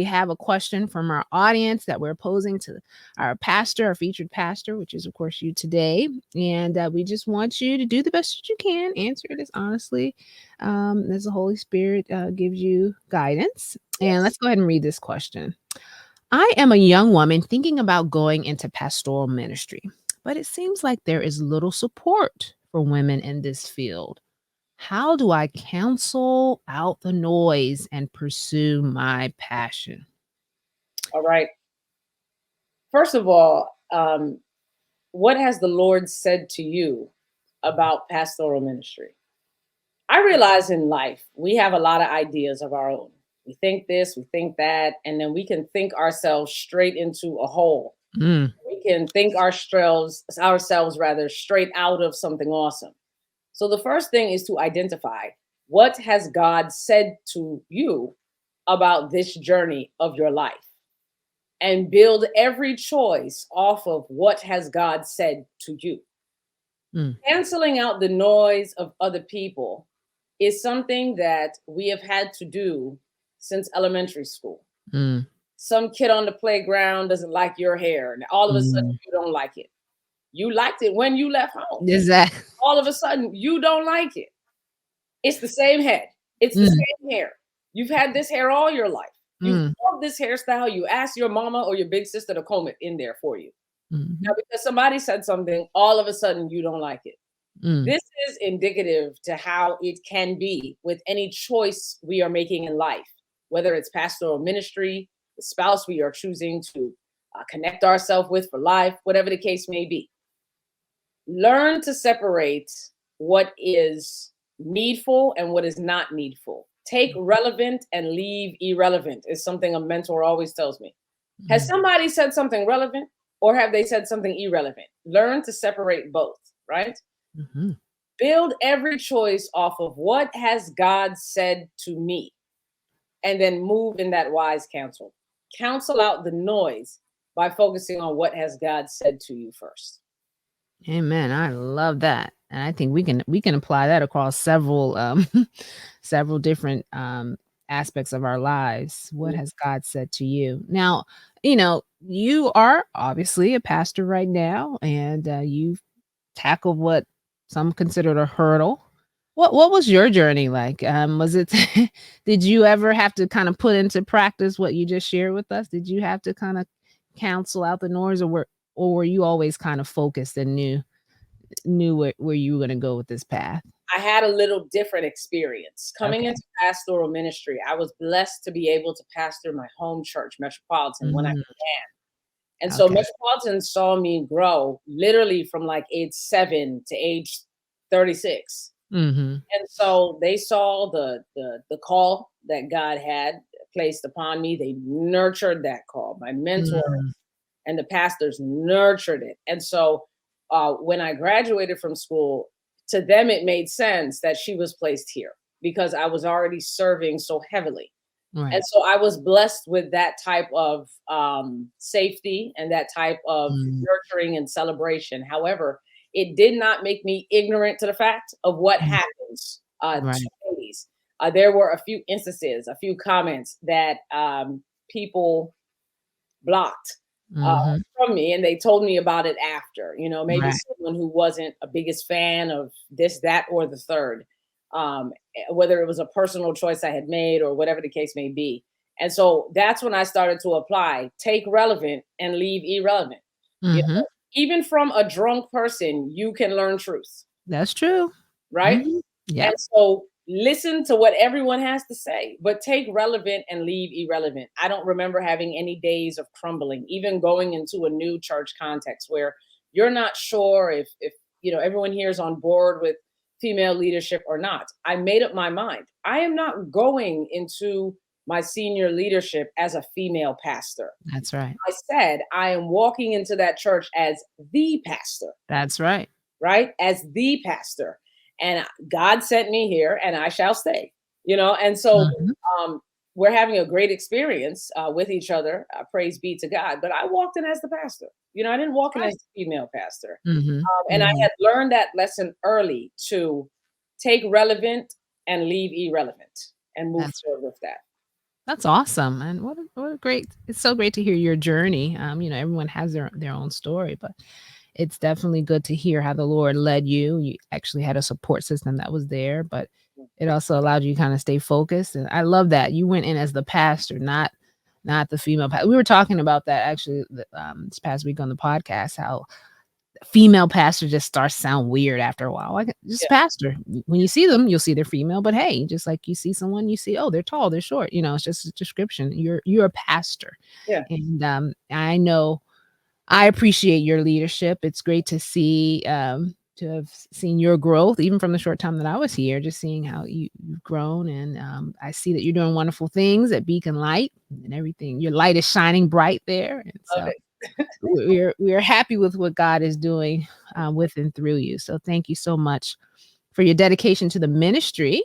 have a question from our audience that we're posing to our pastor, our featured pastor, which is, of course, you today. And we just want you to do the best that you can, answer it as honestly as the Holy Spirit gives you guidance. And let's go ahead and read this question. I am a young woman thinking about going into pastoral ministry, but it seems like there is little support for women in this field. How do I cancel out the noise and pursue my passion? All right. First of all, what has the Lord said to you about pastoral ministry? I realize in life, we have a lot of ideas of our own. We think this, we think that, and then we can think ourselves straight into a hole. Mm, We can think ourselves rather straight out of something awesome. So the first thing is to identify, what has God said to you about this journey of your life, and build every choice off of what has God said to you. mm, Canceling out the noise of other people is something that we have had to do since elementary school. mm, Some kid on the playground doesn't like your hair, and all of a sudden mm. you don't like it. You liked it when you left home. Exactly. All of a sudden you don't like it. It's the same head. It's the Mm, same hair. You've had this hair all your life. You mm, love this hairstyle. You asked your mama or your big sister to comb it in there for you. Now, mhm, because somebody said something, all of a sudden you don't like it. mm. This is indicative to how it can be with any choice we are making in life, whether it's pastoral ministry, the spouse we are choosing to connect ourselves with for life, whatever the case may be. Learn to separate what is needful and what is not needful. Take relevant and leave irrelevant is something a mentor always tells me. Has somebody said something relevant, or have they said something irrelevant? Learn to separate both, right? Mhm. Build every choice off of what has God said to me, and then move in that wise counsel. Counsel out the noise by focusing on what has God said to you first. Amen. I love that. And I think we can apply that across several several different aspects of our lives. What Mhm. has God said to you? Now, you are obviously a pastor right now, and you've tackled what some considered a hurdle. What was your journey like? Was it did you ever have to kind of put into practice what you just shared with us? Did you have to kind of cancel out the noise, or were you always kind of focused and knew where you were gonna go with this path? I had a little different experience. Coming Okay. into pastoral ministry, I was blessed to be able to pastor my home church, Metropolitan, when I Mhm. began. And so Okay. Metropolitan saw me grow literally from like age 7 to age 36. Mhm. And so they saw the call that God had placed upon me. They nurtured that call. My mentor Mm. and the pastors nurtured it. And so when I graduated from school, to them it made sense that she was placed here because I was already serving so heavily. And Right. so I was blessed with that type of safety and that type of Mm. nurturing and celebration. However, it did not make me ignorant to the fact of what Mm. happens to Right. ladies. There were a few instances, a few comments that people blocked Mhm. from me, and they told me about it after. Maybe Right. someone who wasn't a biggest fan of this, that, or the third, whether it was a personal choice I had made or whatever the case may be. And so that's when I started to apply: take relevant and leave irrelevant. You Mhm. know, even from a drunk person, you can learn truth, That's true. right? Mhm. And Yep. so listen to what everyone has to say, but take relevant and leave irrelevant. I don't remember having any days of crumbling, even going into a new church context where you're not sure if everyone here is on board with female leadership or not. I made up my mind. I am not going into my senior leadership as a female pastor. That's right. I said I am walking into that church as the pastor, That's right. right? As the pastor. And God sent me here and I shall stay, And so Mhm. um, we're having a great experience with each other. Praise be to God. But I walked in as the pastor. I didn't walk in as Right. the female pastor. Mhm. And I Mhm. had learned that lesson early to take relevant and leave irrelevant and move That's forward with that. That's awesome, and what a great it's so great to hear your journey. Everyone has their own story, but it's definitely good to hear how the Lord led you. You actually had a support system that was there, but it also allowed you to kinda stay focused, and I love that. You went in as the pastor, not not the female. We were talking about that actually this past week on the podcast, how female pastor just starts to sound weird after a while. Like, just pastor. When you see them, you'll see they're female, but hey, just like you see someone, you see, oh, they're tall, they're short. It's just a description. You're a pastor. Yeah. And I know I appreciate your leadership. It's great to see to have seen your growth, even from the short time that I was here, just seeing how you've grown. And I see that you're doing wonderful things at Beacon Light and everything. Your light is shining bright there. And so we're happy with what God is doing with and through you. So thank you so much for your dedication to the ministry.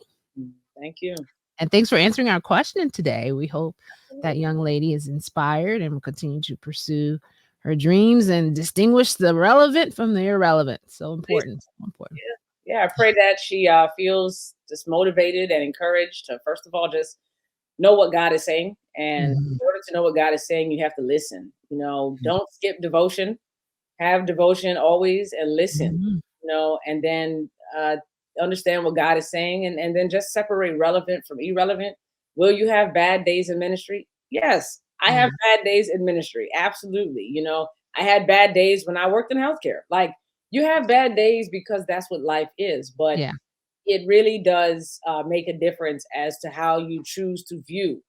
Thank you. And thanks for answering our question today. We hope that young lady is inspired and will continue to pursue her dreams and distinguish the relevant from the irrelevant. So important. So important. Yeah, I pray that she feels just motivated and encouraged to, first of all, just know what God is saying. And in order to know what God is saying, you have to listen. Don't skip devotion. Have devotion always and listen, and then understand what God is saying, and then just separate relevant from irrelevant. Will you have bad days in ministry? Yes. I have bad days in ministry. Absolutely. I had bad days when I worked in healthcare. Like, you have bad days because that's what life is. But it really does make a difference as to how you choose to view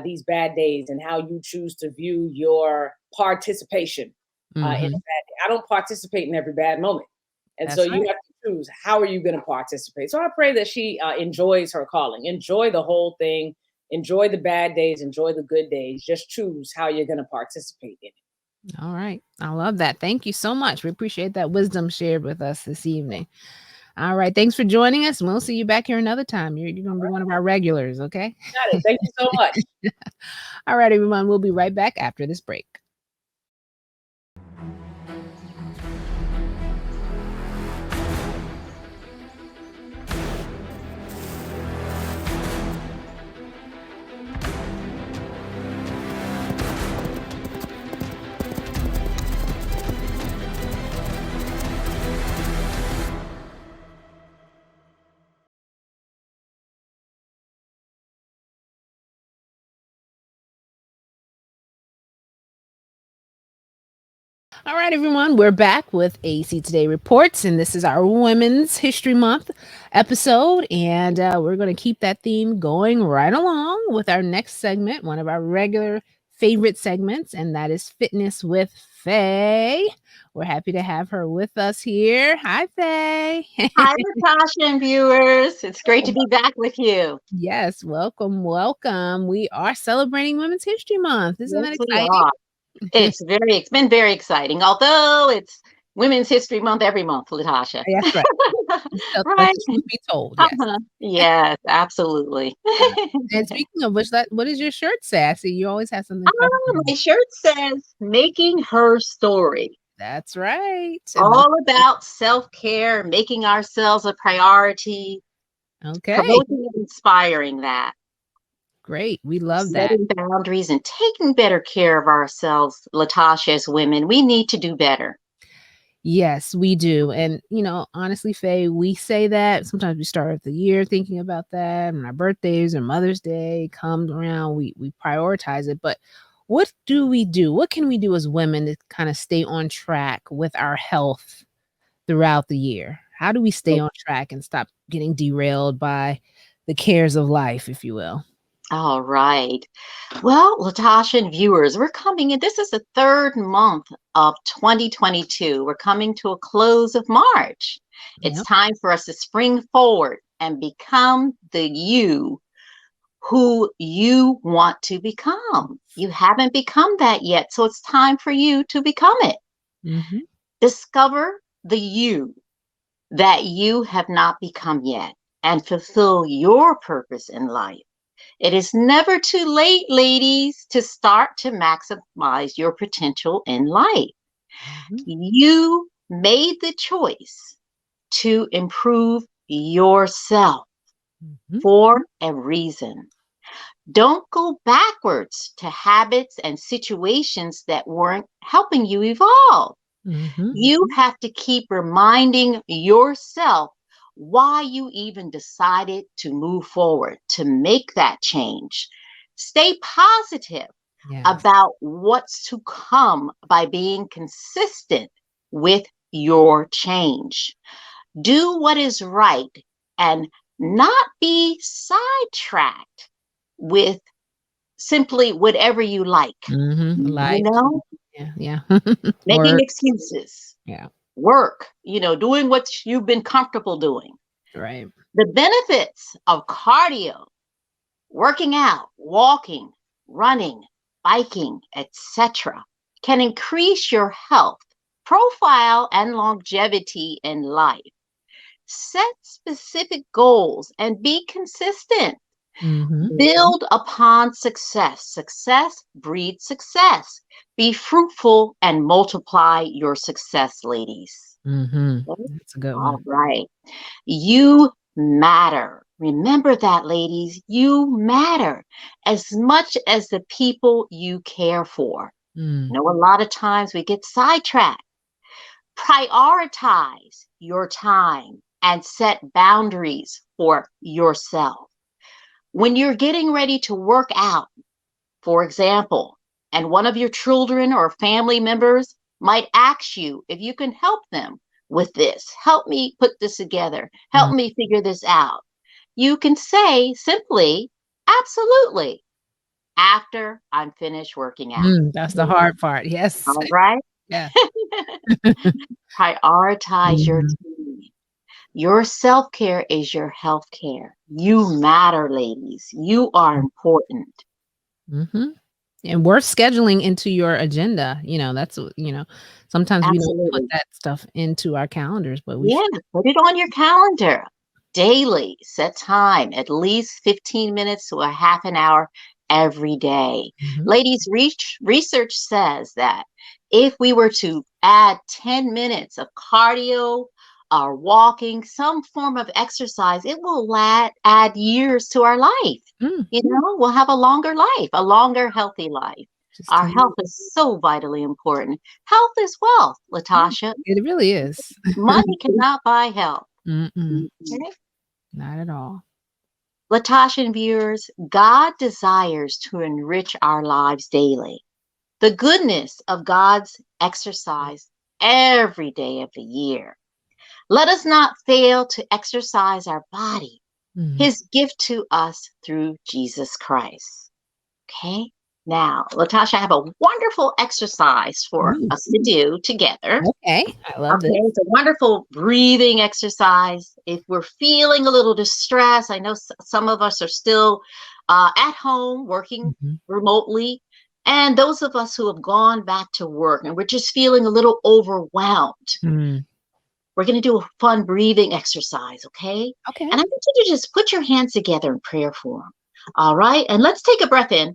these bad days and how you choose to view your participation in a bad day. I don't participate in every bad moment. And so you have to choose, how are you going to participate? So I pray that she enjoys her calling, enjoy the whole thing. Enjoy the bad days, enjoy the good days. Just choose how you're going to participate in it. All right. I love that. Thank you so much. We appreciate that wisdom shared with us this evening. All right. Thanks for joining us. We'll see you back here another time. You're going to be one of our regulars, okay? Got it. Thank you so much. All right, everyone. We'll be right back after this break. All right, everyone, we're back with AEC Today Reports, and this is our Women's History Month episode, and we're going to keep that theme going right along with our next segment, one of our regular favorite segments, and that is Fitness with Faye. We're happy to have her with us here. Hi, Faye. Hi, Latasha and viewers. It's great to be back with you. Yes, welcome, welcome. We are celebrating Women's History Month. Isn't that exciting? It's been very exciting, although it's Women's History Month every month, Latasha. That's right. Right. Truth be told, yes. Yes, absolutely. And speaking of which, what does your shirt say? I see you always have something. My shirt says "Making Her Story." That's right. All about self-care, making ourselves a priority. Okay. Promoting and inspiring that. Great. We love that. Setting boundaries and taking better care of ourselves, Latasha, as women. We need to do better. Yes, we do. And, honestly, Faye, we say that. Sometimes we start the year thinking about that. And our birthdays or Mother's Day comes around, we prioritize it. But what do we do? What can we do as women to kind of stay on track with our health throughout the year? How do we stay on track and stop getting derailed by the cares of life, if you will? All right. Well, Latasha and viewers, we're coming in. This is the third month of 2022. We're coming to a close of March. It's time for us to spring forward and become the you who you want to become. You haven't become that yet, so it's time for you to become it. Mm-hmm. Discover the you that you have not become yet and fulfill your purpose in life. It is never too late, ladies, to start to maximize your potential in life. Mm-hmm. You made the choice to improve yourself for a reason. Don't go backwards to habits and situations that weren't helping you evolve. Mm-hmm. You have to keep reminding yourself why you even decided to move forward, to make that change. Stay positive. about what's to come by being consistent with your change. Do what is right and not be sidetracked with simply whatever you like. Life. You know? Yeah. Making excuses. Yeah. Work, doing what you've been comfortable doing. Right. The benefits of cardio, working out, walking, running, biking, etc., can increase your health profile and longevity in life. Set specific goals and be consistent. Build upon success. Success breeds success. Be fruitful and multiply your success, ladies. That's a good one. All right. You matter. Remember that, ladies. You matter as much as the people you care for. A lot of times we get sidetracked. Prioritize your time and set boundaries for yourself. When you're getting ready to work out, for example, and one of your children or family members might ask you if you can help them with this. Help me put this together. Help me figure this out. You can say simply, absolutely, after I'm finished working out. That's the hard part. Yes. All right. Yeah. Prioritize your team. Your self-care is your health care. You matter, ladies. You are important. And worth scheduling into your agenda. That's, sometimes we don't put that stuff into our calendars, but we should. Put it on your calendar daily. Set time, at least 15 minutes to a half an hour every day. Ladies, research says that if we were to add 10 minutes of cardio or walking, some form of exercise, it will add years to our life. We'll have a longer life, a longer, healthy life. Our health is so vitally important. Health is wealth, Latasha. It really is. Money cannot buy health. Okay? Not at all. Latasha and viewers, God desires to enrich our lives daily. The goodness of God's exercise every day of the year. Let us not fail to exercise our body, his gift to us through Jesus Christ. Okay? Now, Latasha, I have a wonderful exercise for us to do together. Okay, I love this. It's a wonderful breathing exercise. If we're feeling a little distressed, I know some of us are still at home working remotely. And those of us who have gone back to work and we're just feeling a little overwhelmed. We're going to do a fun breathing exercise, okay? Okay. And I want you to just put your hands together in prayer form. All right? And let's take a breath in.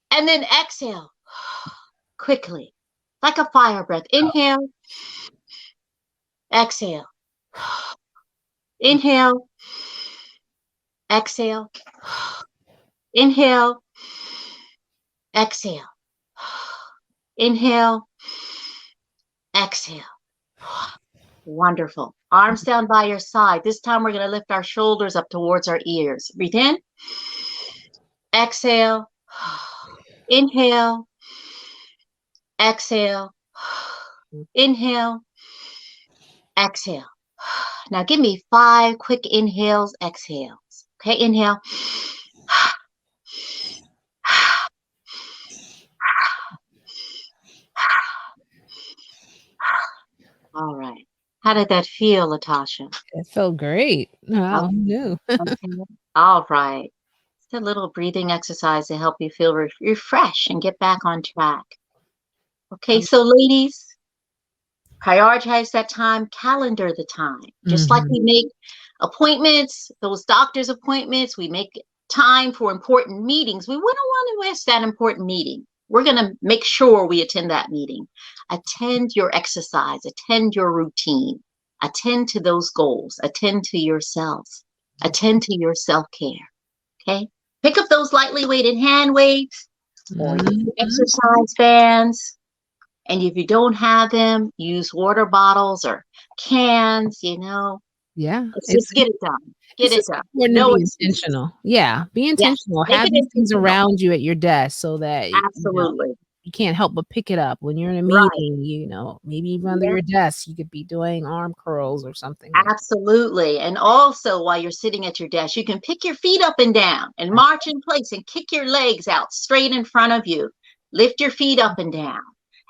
And then exhale quickly, like a fire breath. Inhale. Exhale. Inhale. Exhale. Inhale. Exhale. Inhale. Exhale. Wonderful. Arms down by your side. This time we're going to lift our shoulders up towards our ears. Breathe in. Exhale. Inhale. Exhale. Inhale. Exhale. Now give me 5 quick inhales, exhales. Okay, inhale. All right. How did that feel, Latasha? It felt great. Wow, who knew? Okay. All right. It's a little breathing exercise to help you feel refreshed and get back on track. Okay, so ladies, prioritize that time, calendar the time. Just like we make appointments, those doctor's appointments, we make time for important meetings. We wouldn't want to miss that important meeting. We're going to make sure we attend that meeting. Attend your exercise, attend your routine, attend to those goals, attend to yourselves, attend to your self-care. Okay? Pick up those lightly weighted hand weights or exercise bands. And if you don't have them, use water bottles or cans, Yeah. Let's just get it done. Get it done. Important No to be excuses. intentional. Yeah. Be intentional. Make Have it these things intentional. around you at your desk so that Absolutely. you can't help but pick it up when you're in a Right. meeting, maybe even under your desk, you could be doing arm curls or something. Absolutely. And also, while you're sitting at your desk, you can pick your feet up and down and march in place and kick your legs out straight in front of you. Lift your feet up and down.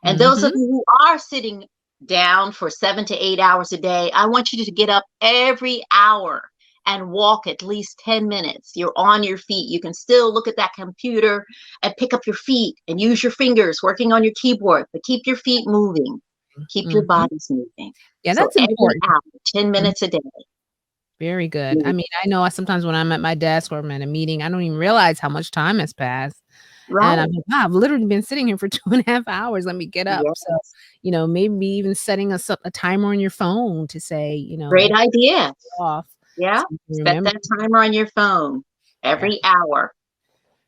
And those of you who are sitting down for 7 to 8 hours a day, I want you to get up every hour and walk at least 10 minutes. You're on your feet. You can still look at that computer and pick up your feet and use your fingers working on your keyboard, but keep your feet moving. Keep your bodies moving. Yeah, so that's important. Every hour, 10 minutes a day. Very good. I mean, I know sometimes when I'm at my desk or I'm at a meeting, I don't even realize how much time has passed. Right. And I'm like, wow, I've literally been sitting here for 2.5 hours. Let me get up. Yes. So, maybe even setting a timer on your phone to say, Great idea. Off. Yeah. So Set that timer on your phone every hour.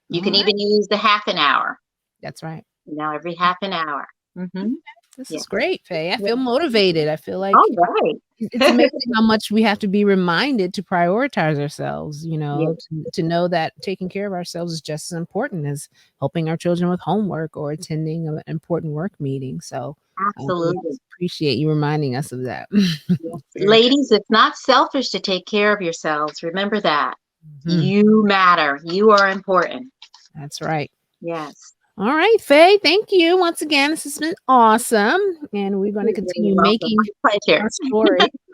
You can even use the half an hour. That's right. Every half an hour. This is great, Faye. I feel motivated. I feel like it's amazing how much we have to be reminded to prioritize ourselves, to know that taking care of ourselves is just as important as helping our children with homework or attending an important work meeting. So absolutely appreciate you reminding us of that. Ladies, it's not selfish to take care of yourselves. Remember that. You matter. You are important. That's right. Yes. All right, Faye, thank you once again. This has been awesome. And we're going to continue making our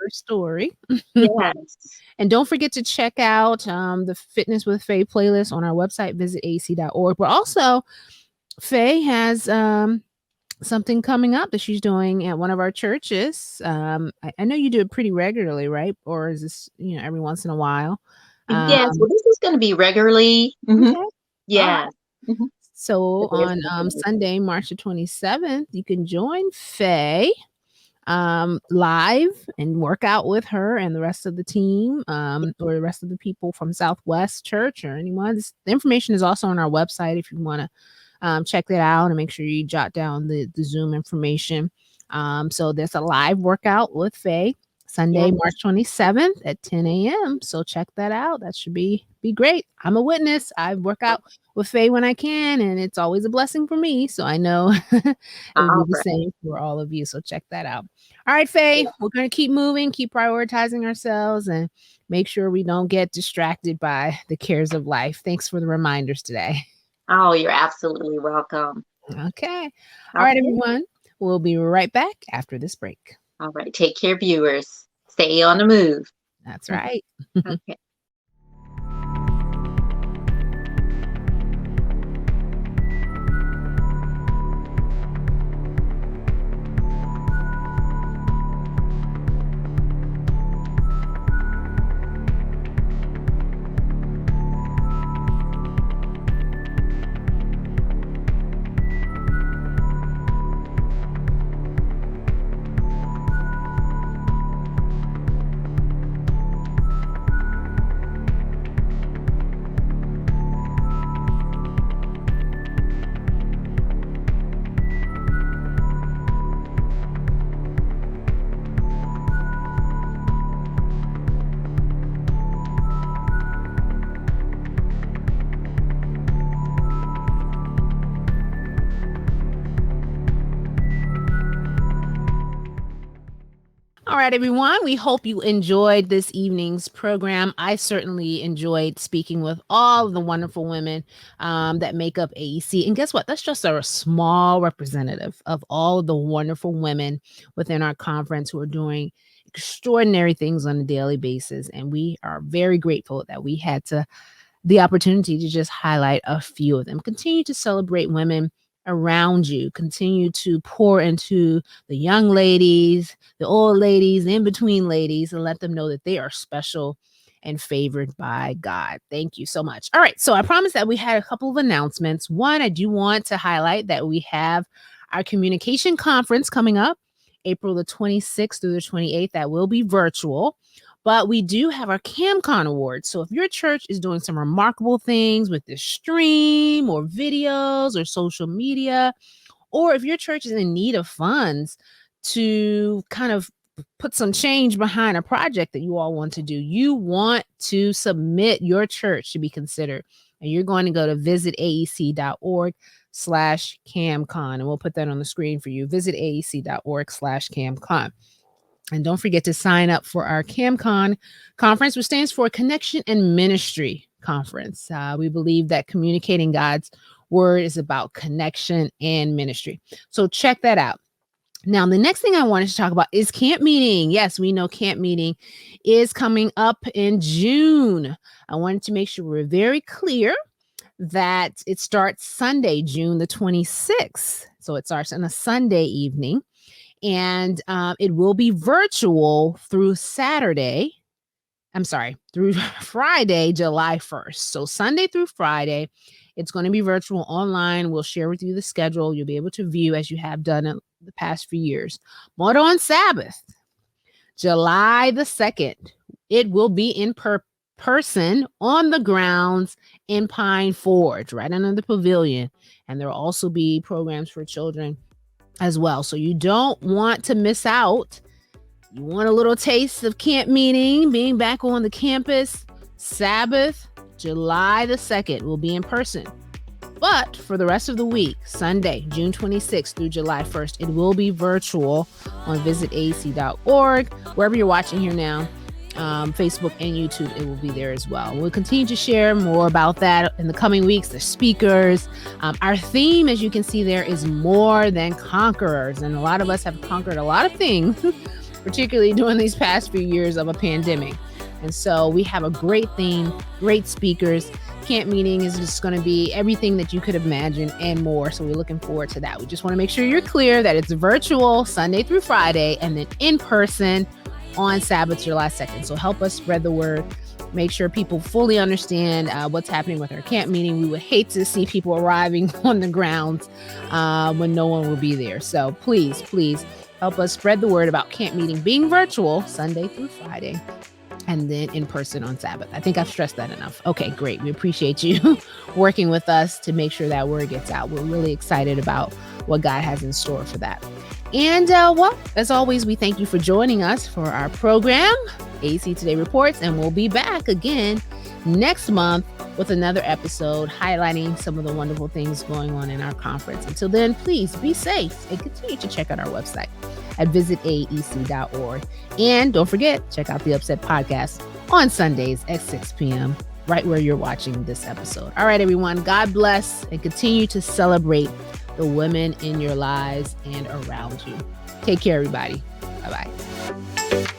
story. Yes. And don't forget to check out the Fitness with Faye playlist on our website, visit aec.org. But also, Faye has something coming up that she's doing at one of our churches. I know you do it pretty regularly, right? Or is this, every once in a while? Yes, well, this is going to be regularly. Okay. Yeah. So on Sunday, March the 27th, you can join Faye live and work out with her and the rest of the team or the rest of the people from Southwest Church or anyone. The information is also on our website if you want to check that out and make sure you jot down the Zoom information. So there's a live workout with Faye Sunday, March 27th at 10 a.m. So check that out. That should be great. I'm a witness. I work out with Faye when I can, and it's always a blessing for me. So I know it will be the same for all of you. So check that out. All right, Faye, we're going to keep moving, keep prioritizing ourselves, and make sure we don't get distracted by the cares of life. Thanks for the reminders today. Oh, you're absolutely welcome. Okay. All right, everyone. We'll be right back after this break. All right. Take care, viewers. Stay on the move. That's right. Okay. All right, everyone. We hope you enjoyed this evening's program. I certainly enjoyed speaking with all of the wonderful women that make up AEC. And guess what? That's just a small representative of all of the wonderful women within our conference who are doing extraordinary things on a daily basis. And we are very grateful that we had the opportunity to just highlight a few of them. Continue to celebrate women around you. Continue to pour into the young ladies, the old ladies, the in-between ladies, and let them know that they are special and favored by God. Thank you so much. All right. So I promised that we had a couple of announcements. One, I do want to highlight that we have our communication conference coming up April the 26th through the 28th. That will be virtual. But we do have our CamCon Awards. So if your church is doing some remarkable things with the stream or videos or social media, or if your church is in need of funds to kind of put some change behind a project that you all want to do, you want to submit your church to be considered. And you're going to go to visitaec.org/CamCon. And we'll put that on the screen for you. Visit aec.org/CamCon. And don't forget to sign up for our CamCon conference, which stands for Connection and Ministry Conference. We believe that communicating God's word is about connection and ministry. So check that out. Now, the next thing I wanted to talk about is camp meeting. Yes, we know camp meeting is coming up in June. I wanted to make sure we're very clear that it starts Sunday, June the 26th. So it starts on a Sunday evening, and it will be virtual through Friday, July 1st. So Sunday through Friday, it's going to be virtual online. We'll share with you the schedule. You'll be able to view as you have done in the past few years. But on Sabbath, July the 2nd, it will be in person on the grounds in Pine Forge, right under the pavilion. And there will also be programs for children as well. So you don't want to miss out. You want a little taste of camp meeting, being back on the campus. Sabbath, July the 2nd will be in person. But for the rest of the week, Sunday, June 26th through July 1st, it will be virtual on visitaec.org. Wherever you're watching here now, Facebook and YouTube, it will be there as well. We'll continue to share more about that in the coming weeks, the speakers. Our theme, as you can see there, is more than conquerors. And a lot of us have conquered a lot of things, particularly during these past few years of a pandemic. And so we have a great theme, great speakers. Camp meeting is just going to be everything that you could imagine and more. So we're looking forward to that. We just want to make sure you're clear that it's virtual Sunday through Friday and then in person on Sabbath, July 2nd. So help us spread the word. Make sure people fully understand what's happening with our camp meeting. We would hate to see people arriving on the grounds when no one will be there. So please help us spread the word about camp meeting being virtual Sunday through Friday, and then in person on Sabbath. I think I've stressed that enough. Okay, great. We appreciate you working with us to make sure that word gets out. We're really excited about what God has in store for that. And well, as always, we thank you for joining us for our program, AEC Today Reports, and we'll be back again next month with another episode highlighting some of the wonderful things going on in our conference. Until then, please be safe and continue to check out our website at visitaec.org. And don't forget, check out the Upset Podcast on Sundays at 6 p.m., right where you're watching this episode. All right, everyone, God bless and continue to celebrate the women in your lives and around you. Take care, everybody. Bye-bye.